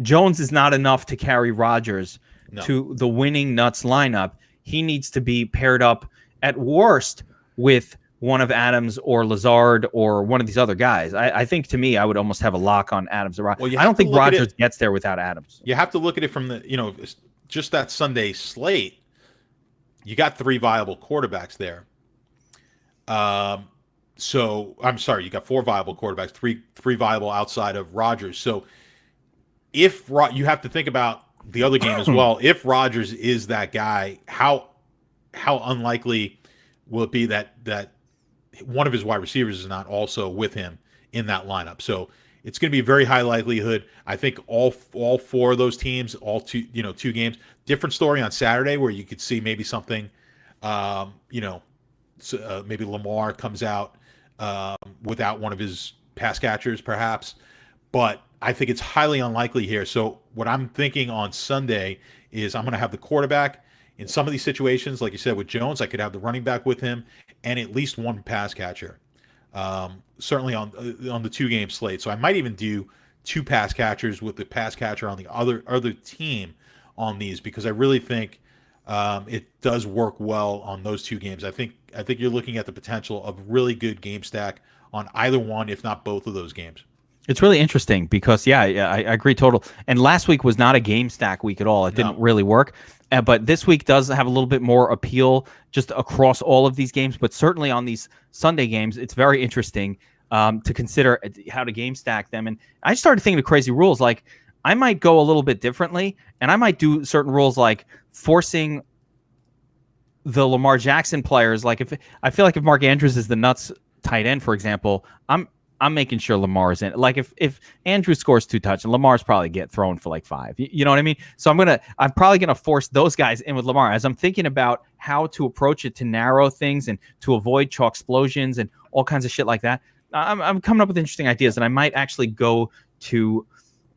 Jones is not enough to carry Rodgers to the winning nuts lineup. He needs to be paired up at worst with one of Adams or Lazard or one of these other guys. I think, to me, I would almost have a lock on Adams or Rodgers. I don't think Rodgers gets there without Adams. You have to look at it from the, just that Sunday slate. You got 3 viable quarterbacks there. So I'm sorry, you got 4 viable quarterbacks, three viable outside of Rodgers. So if you have to think about the other game as well, if Rodgers is that guy, how unlikely will it be that one of his wide receivers is not also with him in that lineup? So it's going to be a very high likelihood. I think all 4 of those teams, two games. Different story on Saturday where you could see maybe something, maybe Lamar comes out without one of his pass catchers, perhaps. But I think it's highly unlikely here. So what I'm thinking on Sunday is I'm going to have the quarterback. In some of these situations, like you said, with Jones, I could have the running back with him and at least one pass catcher. Certainly on the 2-game slate. So I might even do 2 pass catchers with the pass catcher on the other team on these, because I really think it does work well on those 2 games. I think you're looking at the potential of really good game stack on either one, if not both of those games. It's really interesting because, I agree total. And last week was not a game stack week at all. It didn't really work. But this week does have a little bit more appeal just across all of these games. But certainly on these Sunday games, it's very interesting to consider how to game stack them. And I started thinking of crazy rules. Like, I might go a little bit differently, and I might do certain rules like forcing the Lamar Jackson players. Like, if I feel like if Mark Andrews is the nuts tight end, for example, I'm making sure Lamar's in. Like, if Andrews scores 2 touchdowns, Lamar's probably get thrown for like 5. You know what I mean? So I'm probably gonna force those guys in with Lamar as I'm thinking about how to approach it to narrow things and to avoid chalk explosions and all kinds of shit like that. I'm coming up with interesting ideas, and I might actually go to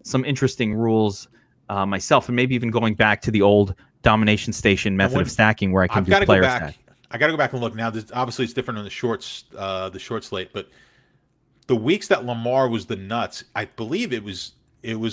some interesting rules myself, and maybe even going back to the old domination station method of stacking where I can do player stack. I got to go back and look now. Obviously, it's different on the short slate, but the weeks that Lamar was the nuts, I believe it was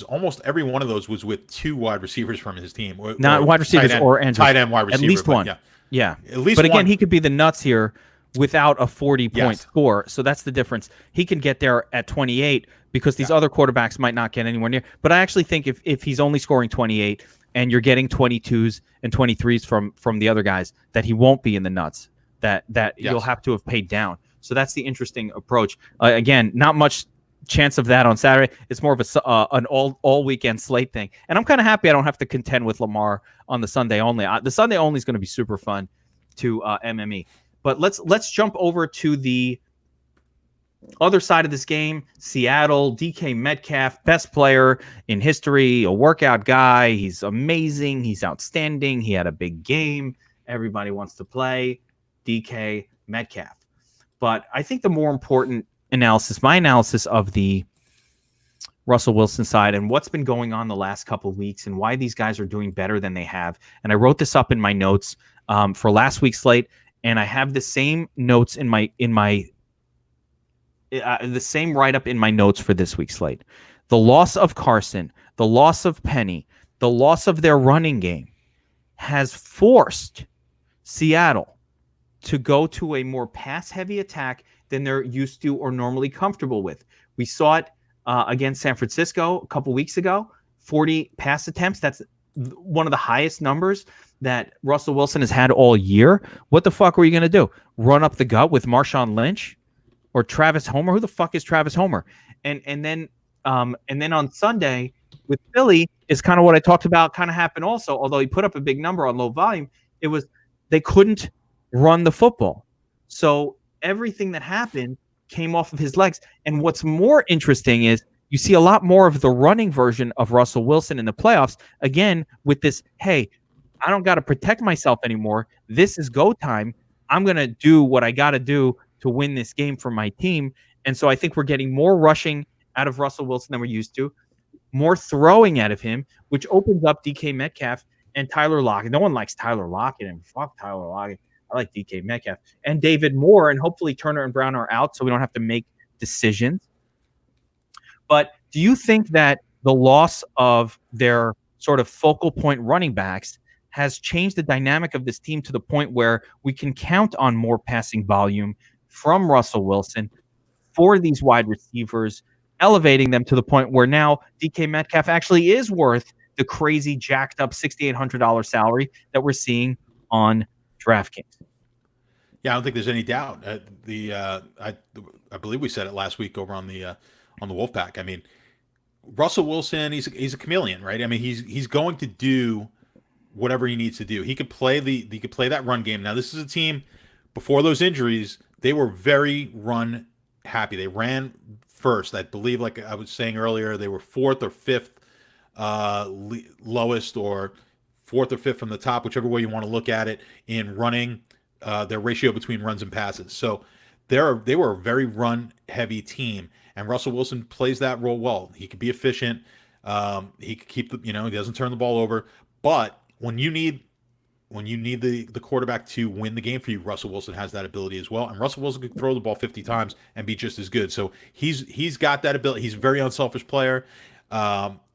almost every one of those was with 2 wide receivers from his team. Not wide receivers or Andrews. Tight end wide receiver. At least one. Yeah. At least but again, one. He could be the nuts here without a 40-point score. So that's the difference. He can get there at 28 because these other quarterbacks might not get anywhere near. But I actually think if he's only scoring 28 and you're getting 22s and 23s from the other guys, that he won't be in the nuts, that you'll have to have paid down. So that's the interesting approach. Again, not much chance of that on Saturday. It's more of an all weekend slate thing. And I'm kind of happy I don't have to contend with Lamar on the Sunday only. The Sunday only is going to be super fun to MME. But let's jump over to the other side of this game. Seattle, DK Metcalf, best player in history, a workout guy. He's amazing. He's outstanding. He had a big game. Everybody wants to play DK Metcalf. But I think the more important analysis, my analysis of the Russell Wilson side and what's been going on the last couple of weeks and why these guys are doing better than they have. And I wrote this up in my notes for last week's slate, and I have the same notes the same write-up in my notes for this week's slate. The loss of Carson, the loss of Penny, the loss of their running game has forced Seattle to go to a more pass-heavy attack than they're used to or normally comfortable with. We saw it against San Francisco a couple weeks ago, 40 pass attempts. That's one of the highest numbers that Russell Wilson has had all year. What the fuck were you going to do? Run up the gut with Marshawn Lynch or Travis Homer? Who the fuck is Travis Homer? And then on Sunday with Philly is kind of what I talked about kind of happened also, although he put up a big number on low volume. It was they couldn't run the football. So everything that happened came off of his legs. And what's more interesting is you see a lot more of the running version of Russell Wilson in the playoffs, again, with this, hey, I don't got to protect myself anymore. This is go time. I'm going to do what I got to do to win this game for my team. And so I think we're getting more rushing out of Russell Wilson than we're used to. more throwing out of him, which opens up DK Metcalf and Tyler Lockett. No one likes Tyler Lockett, and fuck Tyler Lockett. I like DK Metcalf and David Moore, and hopefully Turner and Brown are out so we don't have to make decisions. But do you think that the loss of their sort of focal point running backs has changed the dynamic of this team to the point where we can count on more passing volume from Russell Wilson for these wide receivers, elevating them to the point where now DK Metcalf actually is worth the crazy jacked up $6,800 salary that we're seeing on DraftKings? Yeah, I don't think there's any doubt. I believe we said it last week over on the Wolfpack. I mean, Russell Wilson, he's a chameleon, right? I mean, he's going to do whatever he needs to do. He could play that run game. Now, this is a team before those injuries, they were very run happy. They ran first. I believe, like I was saying earlier, they were fourth or fifth lowest, or fourth or fifth from the top, whichever way you want to look at it, in running their ratio between runs and passes. So they were a very run heavy team, and Russell Wilson plays that role well. He could be efficient. He could keep he doesn't turn the ball over. But when you need the quarterback to win the game for you, Russell Wilson has that ability as well. And Russell Wilson could throw the ball 50 times and be just as good. So he's got that ability. He's a very unselfish player.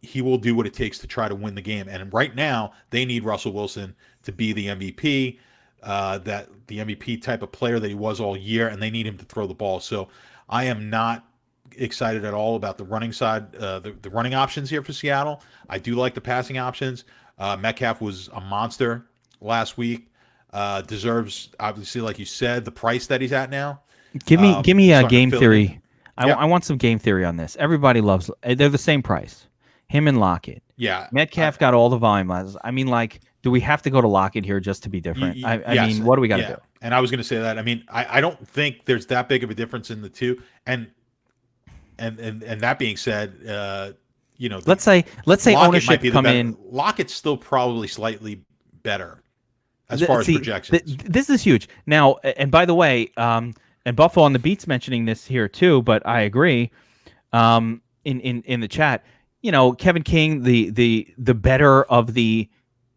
He will do what it takes to try to win the game. And right now, they need Russell Wilson to be the MVP, the MVP type of player that he was all year, and they need him to throw the ball. So I am not excited at all about the running side, the running options here for Seattle. I do like the passing options. Metcalf was a monster last week. Deserves, obviously, like you said, the price that he's at now. Give me a game theory. Yeah. I want some game theory on this. Everybody loves. They're the same price. Him and Lockett. Yeah. Metcalf got all the volume last. I mean, like, do we have to go to Lockett here just to be different? I mean, what do we got to do? And I was going to say that. I mean, I don't think there's that big of a difference in the two. And that being said, let's say Lockett ownership come in. Lockett's still probably slightly better as far as projections. This is huge. Now, and by the way, and Buffalo on the Beats mentioning this here too, but I agree. In the chat, Kevin King, the better of the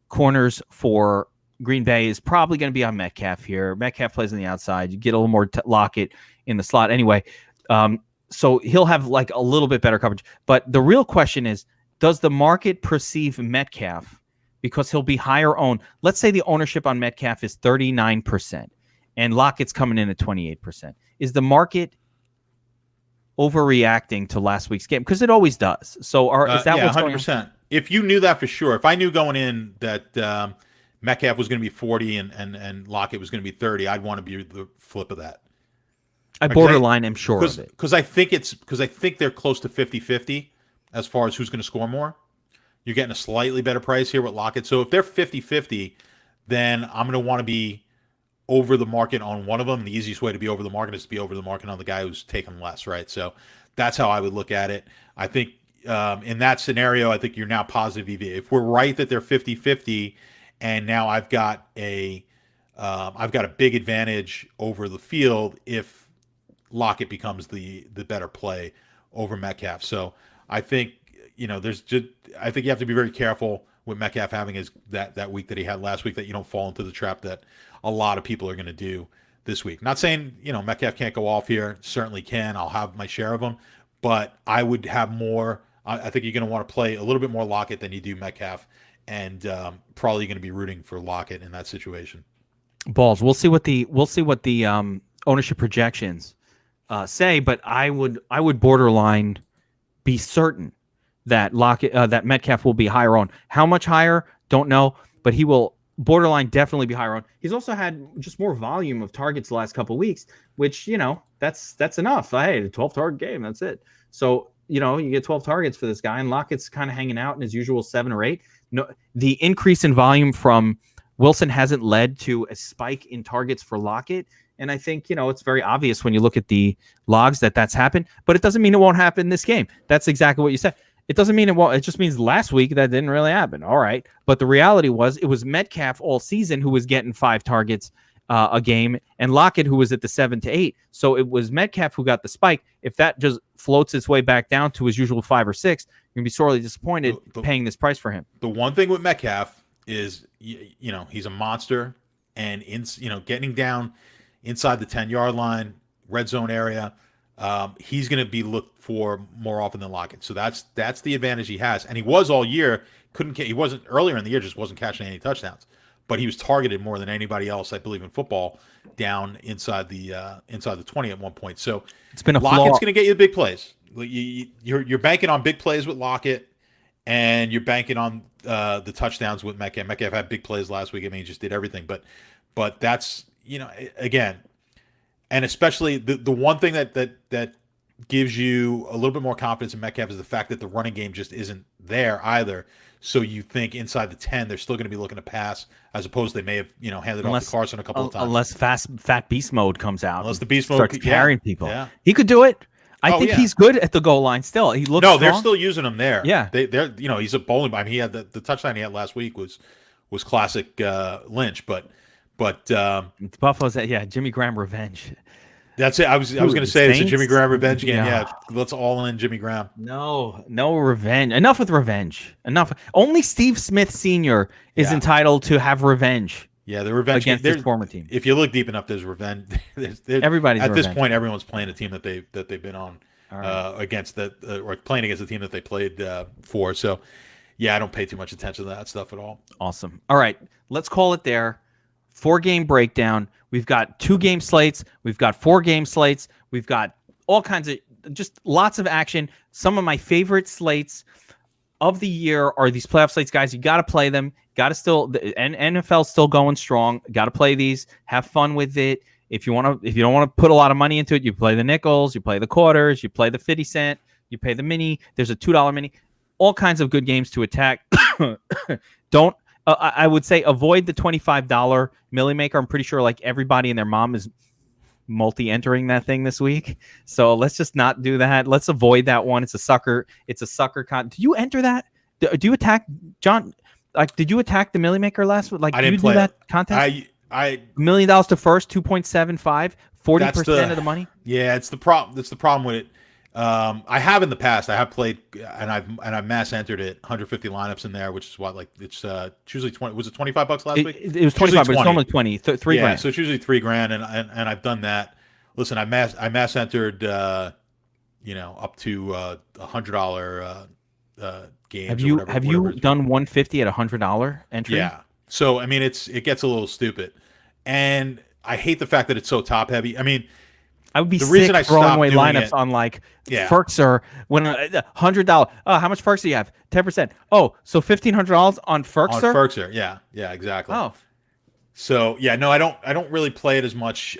corners for Green Bay, is probably going to be on Metcalf here. Metcalf plays on the outside. You get a little more Lockett in the slot anyway. So he'll have like a little bit better coverage. But the real question is, does the market perceive Metcalf, because he'll be higher owned? Let's say the ownership on Metcalf is 39% and Lockett's coming in at 28%. Is the market overreacting to last week's game? Because it always does. So is that what's 100%. Going on? If you knew that for sure, if I knew going in that Metcalf was going to be 40 and Lockett was going to be 30, I'd want to be the flip of that. I borderline am sure of it. Because I think they're close to 50-50 as far as who's going to score more. You're getting a slightly better price here with Lockett. So if they're 50-50, then I'm going to want to be over the market on one of them. The easiest way to be over the market is to be over the market on the guy who's taking less, right? So that's how I would look at it. I think in that scenario, I think you're now positive EV. If we're right that they're 50-50, and now I've got a big advantage over the field if Lockett becomes the better play over Metcalf. So I think I think you have to be very careful with Metcalf having that week that he had last week, that you don't fall into the trap that a lot of people are going to do this week. Not saying Metcalf can't go off here, certainly can. I'll have my share of them, but I would have more. I think you're going to want to play a little bit more Lockett than you do Metcalf, and probably going to be rooting for Lockett in that situation. Balls. We'll see what the ownership projections say, but I would borderline be certain that that Metcalf will be higher on. How much higher? Don't know, but he will borderline definitely be higher on. He's also had just more volume of targets the last couple of weeks, which that's enough. Hey, a 12-target game, that's it. So you get 12 targets for this guy, and Lockett's kind of hanging out in his usual 7 or 8. No, the increase in volume from Wilson hasn't led to a spike in targets for Lockett. And I think, it's very obvious when you look at the logs that that's happened, but it doesn't mean it won't happen this game. That's exactly what you said. It doesn't mean it won't. It just means last week that didn't really happen. All right. But the reality was it was Metcalf all season who was getting 5 targets a game, and Lockett, who was at the 7 to 8. So it was Metcalf who got the spike. If that just floats its way back down to his usual 5 or 6, you're gonna be sorely disappointed paying this price for him. The one thing with Metcalf is, he's a monster, and getting down inside the 10-yard line, red zone area, he's going to be looked for more often than Lockett. So that's the advantage he has, and he was all year. He wasn't earlier in the year, just wasn't catching any touchdowns, but he was targeted more than anybody else, I believe, in football, down inside the 20 at one point. So it's been a Lockett's going to get you the big plays. You're banking on big plays with Lockett, and you're banking on the touchdowns with Metcalf. Metcalf had big plays last week. I mean, he just did everything. But that's, again, and especially the one thing that gives you a little bit more confidence in Metcalf is the fact that the running game just isn't there either. So you think inside the 10, they're still going to be looking to pass, as opposed to they may have handed off to Carson a couple of times. Unless fat beast mode comes out. Unless the beast mode starts carrying people. Yeah. He could do it. I think he's good at the goal line still. He looks strong. They're still using him there. Yeah. They're he's a bowling. I mean, he had the touchdown he had last week was classic Lynch, but Buffalo's Jimmy Graham revenge. That's it. I was going to say it's a Jimmy Graham revenge game. Yeah, let's all in Jimmy Graham. No revenge. Enough with revenge. Enough. Only Steve Smith Sr. is entitled to have revenge. Yeah, the revenge against his former team. If you look deep enough, there's revenge. Everybody's at revenge. This point. Everyone's playing a team that they've been on against or playing against a team that they played for. So, yeah, I don't pay too much attention to that stuff at all. Awesome. All right, let's call it there. 4-game breakdown. We've got 2-game slates. We've got 4-game slates. We've got all kinds of just lots of action. Some of my favorite slates of the year are these playoff slates, guys. You got to play them. Got to NFL's still going strong. Got to play these. Have fun with it. If you don't want to put a lot of money into it, you play the nickels, you play the quarters, you play the 50 cent, you pay the mini. There's a $2 mini. All kinds of good games to attack. Don't. I would say avoid the $25 Millie Maker. I'm pretty sure like everybody and their mom is multi-entering that thing this week. So let's just not do that. Let's avoid that one. It's a sucker. Do you enter that? Do you attack John? Like, did you attack the Millie Maker last week? Like, I didn't you play do that contest? $1 million to first, 2.75, 40% of the money. Yeah, it's the problem. That's the problem with it. I have in the past. I have played, and I've mass entered it. 150 lineups in there, which is what, like, it's usually 20. Was it $25 last week? It was 25, but it's normally 20. $3 grand. So it's usually $3 grand, and I've done that. Listen, I mass entered, up to $100 games. Have you done 150 at $100 entry? Yeah. So I mean, it gets a little stupid, and I hate the fact that it's so top heavy. I mean, I would be sick throwing away lineups on like Ferkser when $100. Oh, how much Ferkser do you have? 10%. Oh, so $1,500 on Ferkser? On Ferkser, yeah, exactly. Oh, so yeah, no, I don't really play it as much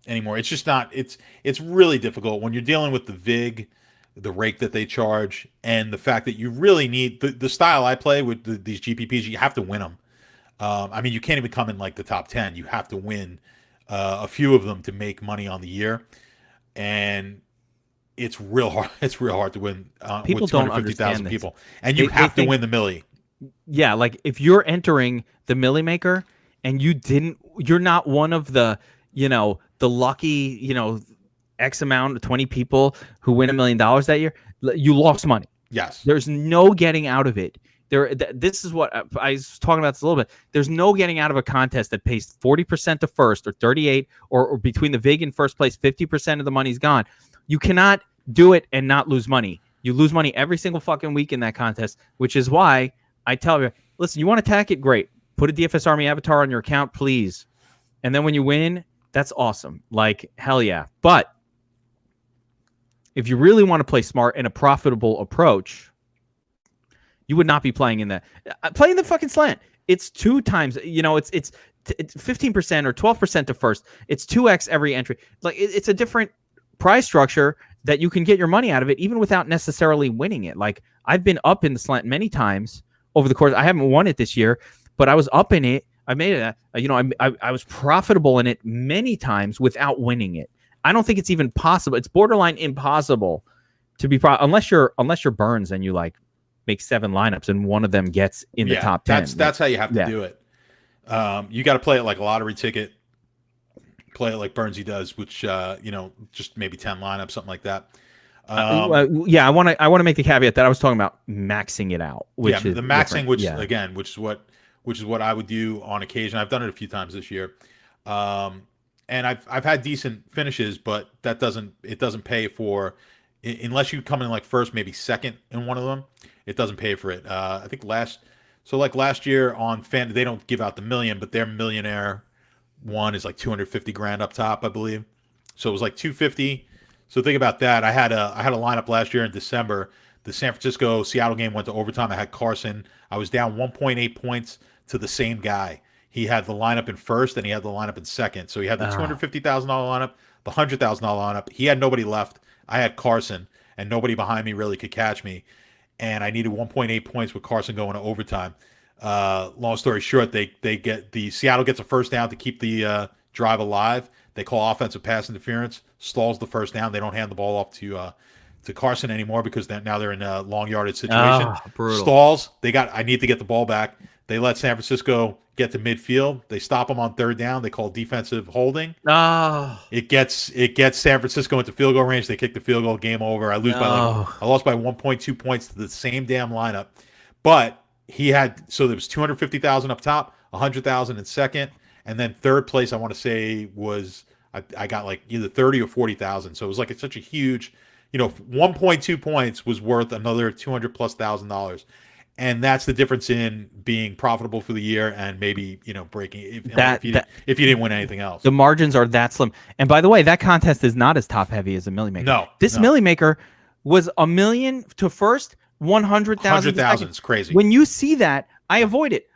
anymore. It's just not. It's really difficult when you're dealing with the vig, the rake that they charge, and the fact that you really need the style I play with these GPPs. You have to win them. I mean, you can't even come in like the top 10. You have to win a few of them to make money on the year, and it's real hard. It's real hard to win. People with don't understand this. people, and you have to win the millie. Yeah, like if you're entering the Millie Maker and you're not one of the, the lucky, X amount of 20 people who win $1 million that year, you lost money. Yes, there's no getting out of it. This is what I was talking about this a little bit. There's no getting out of a contest that pays 40% to first or 38 or between the VIG and first place, 50% of the money's gone. You cannot do it and not lose money. You lose money every single fucking week in that contest, which is why I tell you, listen, you want to attack it? Great. Put a DFS Army avatar on your account, please. And then when you win, that's awesome. Like, hell yeah. But if you really want to play smart and a profitable approach, you would not be playing in that. Playing the fucking slant. It's 2 times. It's 15% or 12% to first. It's 2x every entry. Like it's a different price structure that you can get your money out of it, even without necessarily winning it. Like I've been up in the slant many times over the course. I haven't won it this year, but I was up in it. I made it. I was profitable in it many times without winning it. I don't think it's even possible. It's borderline impossible to be unless you're Burns and you like make 7 lineups and one of them gets in the top 10. That's how you have to do it. You got to play it like a lottery ticket. play it like Burnsy does, which just maybe 10 lineups, something like that. Yeah, I want to make the caveat that I was talking about maxing it out, which is the maxing, different. which is what I would do on occasion. I've done it a few times this year, and I've had decent finishes, but it doesn't pay for unless you come in like first, maybe second in one of them. It doesn't pay for it. I think last year on Fan, they don't give out the million, but their millionaire one is like 250 grand up top, I believe. So it was like 250. So think about that. I had a lineup last year in December. The San Francisco Seattle game went to overtime. I had Carson. I was down 1.8 points to the same guy. He had the lineup in first and he had the lineup in second. So he had the $250,000 lineup, the $100,000 lineup. He had nobody left. I had Carson, and nobody behind me really could catch me. And I needed 1.8 points with Carson going to overtime. Long story short, Seattle gets a first down to keep the drive alive. They call offensive pass interference, stalls the first down. They don't hand the ball off to Carson anymore because now they're in a long yardage situation. Brutal. Stalls. I need to get the ball back. They let San Francisco get to midfield. They stop them on third down. They call defensive holding. It gets San Francisco into field goal range. They kick the field goal. Game over. I lost by 1.2 points to the same damn lineup. But there was 250,000 up top, 100,000 in second, and then third place I want to say was I got like either 30 or 40,000. So it was like such a huge, 1.2 points was worth another $200,000+. And that's the difference in being profitable for the year and maybe, breaking if you didn't win anything else. The margins are that slim. And by the way, that contest is not as top heavy as a Millie Maker. No. Millie Maker was $1 million to first, 100,000. 100,000 is crazy. When you see that, I avoid it.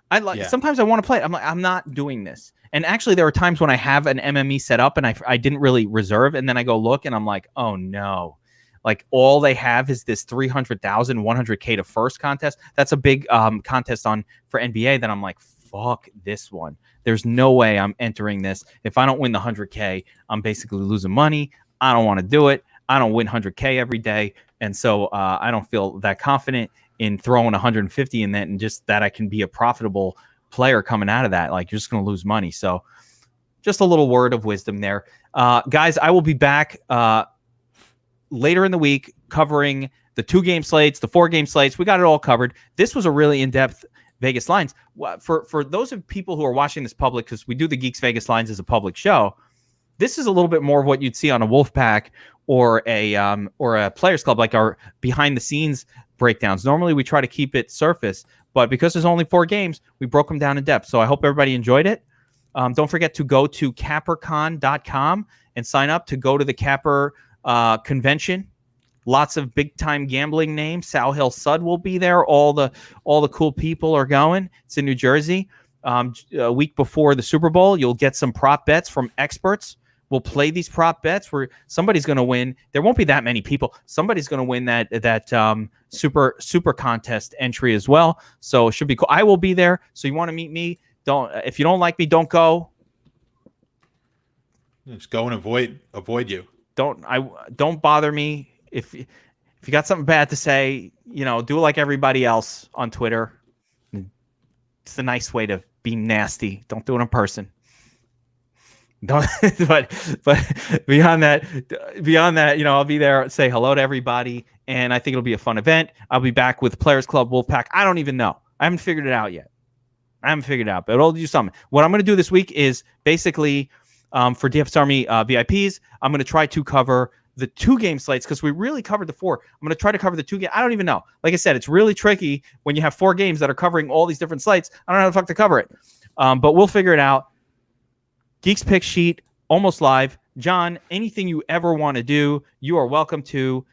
Sometimes I want to play it. I'm like, I'm not doing this. And actually, there are times when I have an MME set up and I didn't really reserve, and then I go look and I'm like, oh no. Like all they have is this 300,000, 100K to first contest. That's a big contest for NBA. Then I'm like, fuck this one. There's no way I'm entering this. If I don't win the 100K, I'm basically losing money. I don't want to do it. I don't win 100K every day. And so I don't feel that confident in throwing 150 in that and just that I can be a profitable player coming out of that. Like you're just going to lose money. So just a little word of wisdom there. Guys, I will be back later in the week covering the 2-game slates, the 4-game slates. We got it all covered. This was a really in-depth Vegas lines. For those of people who are watching this public, because we do the Geeks Vegas lines as a public show, this is a little bit more of what you'd see on a Wolfpack or a Players Club, like our behind-the-scenes breakdowns. Normally, we try to keep it surface, but because there's only 4 games, we broke them down in depth. So I hope everybody enjoyed it. Don't forget to go to cappercon.com and sign up to go to the Capper convention. Lots of big time gambling names. Sal Hill Sud will be there. All the cool people are going. It's in New Jersey. A week before the Super Bowl, you'll get some prop bets from experts. We'll play these prop bets where somebody's going to win. There won't be that many people. Somebody's going to win that super contest entry as well. So it should be cool. I will be there. So you want to meet me? If you don't like me, don't go. Just go and avoid you. Don't bother me. If you got something bad to say, do it like everybody else on Twitter. It's a nice way to be nasty. Don't do it in person. Don't. But beyond that, I'll be there. Say hello to everybody, and I think it'll be a fun event. I'll be back with Players Club Wolfpack. I don't even know. I haven't figured it out yet. But I'll do something. What I'm going to do this week is basically. For DFS Army VIPs, I'm going to try to cover the 2-game slates because we really covered the 4. I'm going to try to cover the 2 game. I don't even know. Like I said, it's really tricky when you have 4 games that are covering all these different slates. I don't know how the fuck to cover it. But we'll figure it out. Geeks Pick Sheet, almost live. John, anything you ever want to do, you are welcome to.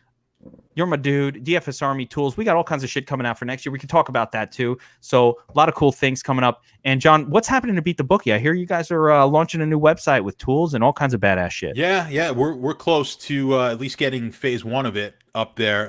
You're my dude. DFS Army tools. We got all kinds of shit coming out for next year. We can talk about that too. So a lot of cool things coming up. And John, what's happening to Beat the Bookie? I hear you guys are launching a new website with tools and all kinds of badass shit. Yeah. We're close to at least getting phase 1 of it up there.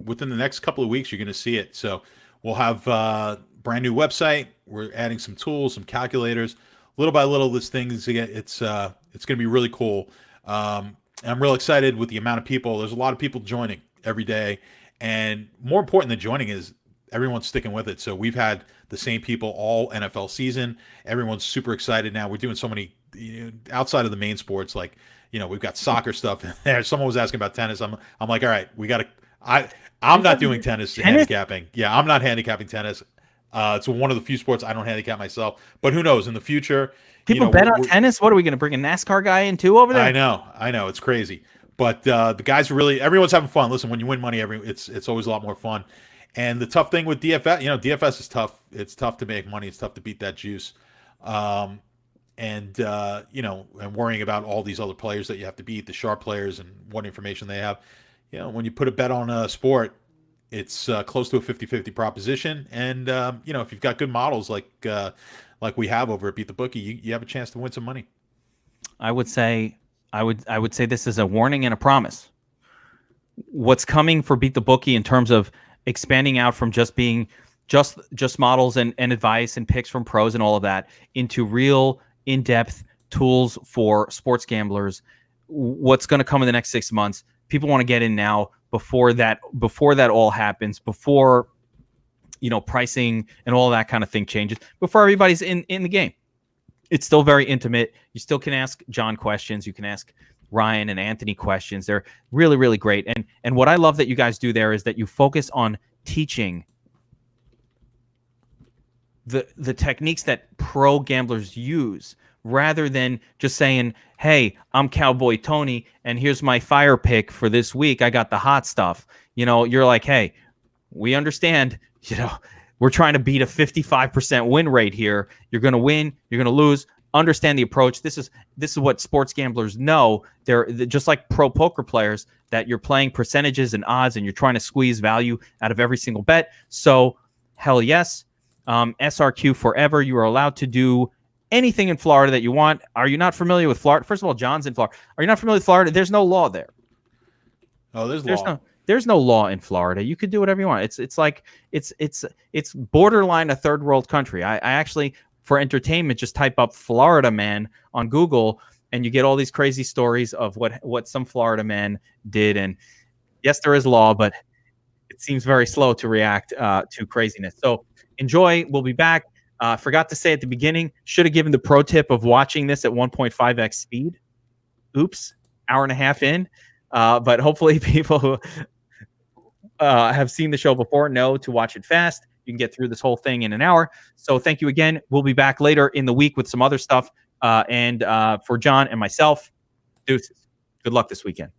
Within the next couple of weeks, you're going to see it. So we'll have a brand new website. We're adding some tools, some calculators. Little by little, this thing is it's going to be really cool. And I'm real excited with the amount of people. There's a lot of people joining every day, and more important than joining is everyone's sticking with it. So we've had the same people all NFL season. Everyone's super excited now. We're doing so many outside of the main sports, like, we've got soccer stuff in there. Someone was asking about tennis. I'm like, all right, we got to. I'm not doing tennis handicapping. Yeah, I'm not handicapping tennis. It's one of the few sports I don't handicap myself. But who knows? In the future, people bet on tennis. What are we going to bring a NASCAR guy in too over there? I know, it's crazy. But the guys are everyone's having fun. Listen, when you win money, it's always a lot more fun. And the tough thing with DFS, DFS is tough. It's tough to make money. It's tough to beat that juice. And worrying about all these other players that you have to beat, the sharp players, and what information they have. When you put a bet on a sport, it's close to a 50-50 proposition. And if you've got good models like we have over at Beat the Bookie, you have a chance to win some money. I would say this is a warning and a promise. What's coming for Beat the Bookie in terms of expanding out from just being just models and advice and picks from pros and all of that into real in-depth tools for sports gamblers. What's going to come in the next 6 months? People want to get in now before that all happens, before pricing and all that kind of thing changes, before everybody's in the game. It's still very intimate. You still can ask John questions. You can ask Ryan and Anthony questions. They're really, really great. And what I love that you guys do there is that you focus on teaching the techniques that pro gamblers use, rather than just saying, hey, I'm Cowboy Tony, and here's my fire pick for this week. I got the hot stuff. You're like, hey, we understand, we're trying to beat a 55% win rate here. You're going to win. You're going to lose. Understand the approach. This is what sports gamblers know. They're just like pro poker players, that you're playing percentages and odds, and you're trying to squeeze value out of every single bet. So hell yes. SRQ forever. You are allowed to do anything in Florida that you want. Are you not familiar with Florida? First of all, John's in Florida. Are you not familiar with Florida? There's no law there. Oh, there's no law in Florida. You could do whatever you want. It's borderline a third world country. I actually, for entertainment, just type up Florida man on Google, and you get all these crazy stories of what some Florida man did. And yes, there is law, but it seems very slow to react to craziness. So enjoy. We'll be back. Forgot to say at the beginning, should have given the pro tip of watching this at 1.5x speed. Oops, hour and a half in. But hopefully people who have seen the show before know to watch it fast. You can get through this whole thing in an hour. So thank you again. We'll be back later in the week with some other stuff. And for John and myself, deuces. Good luck this weekend.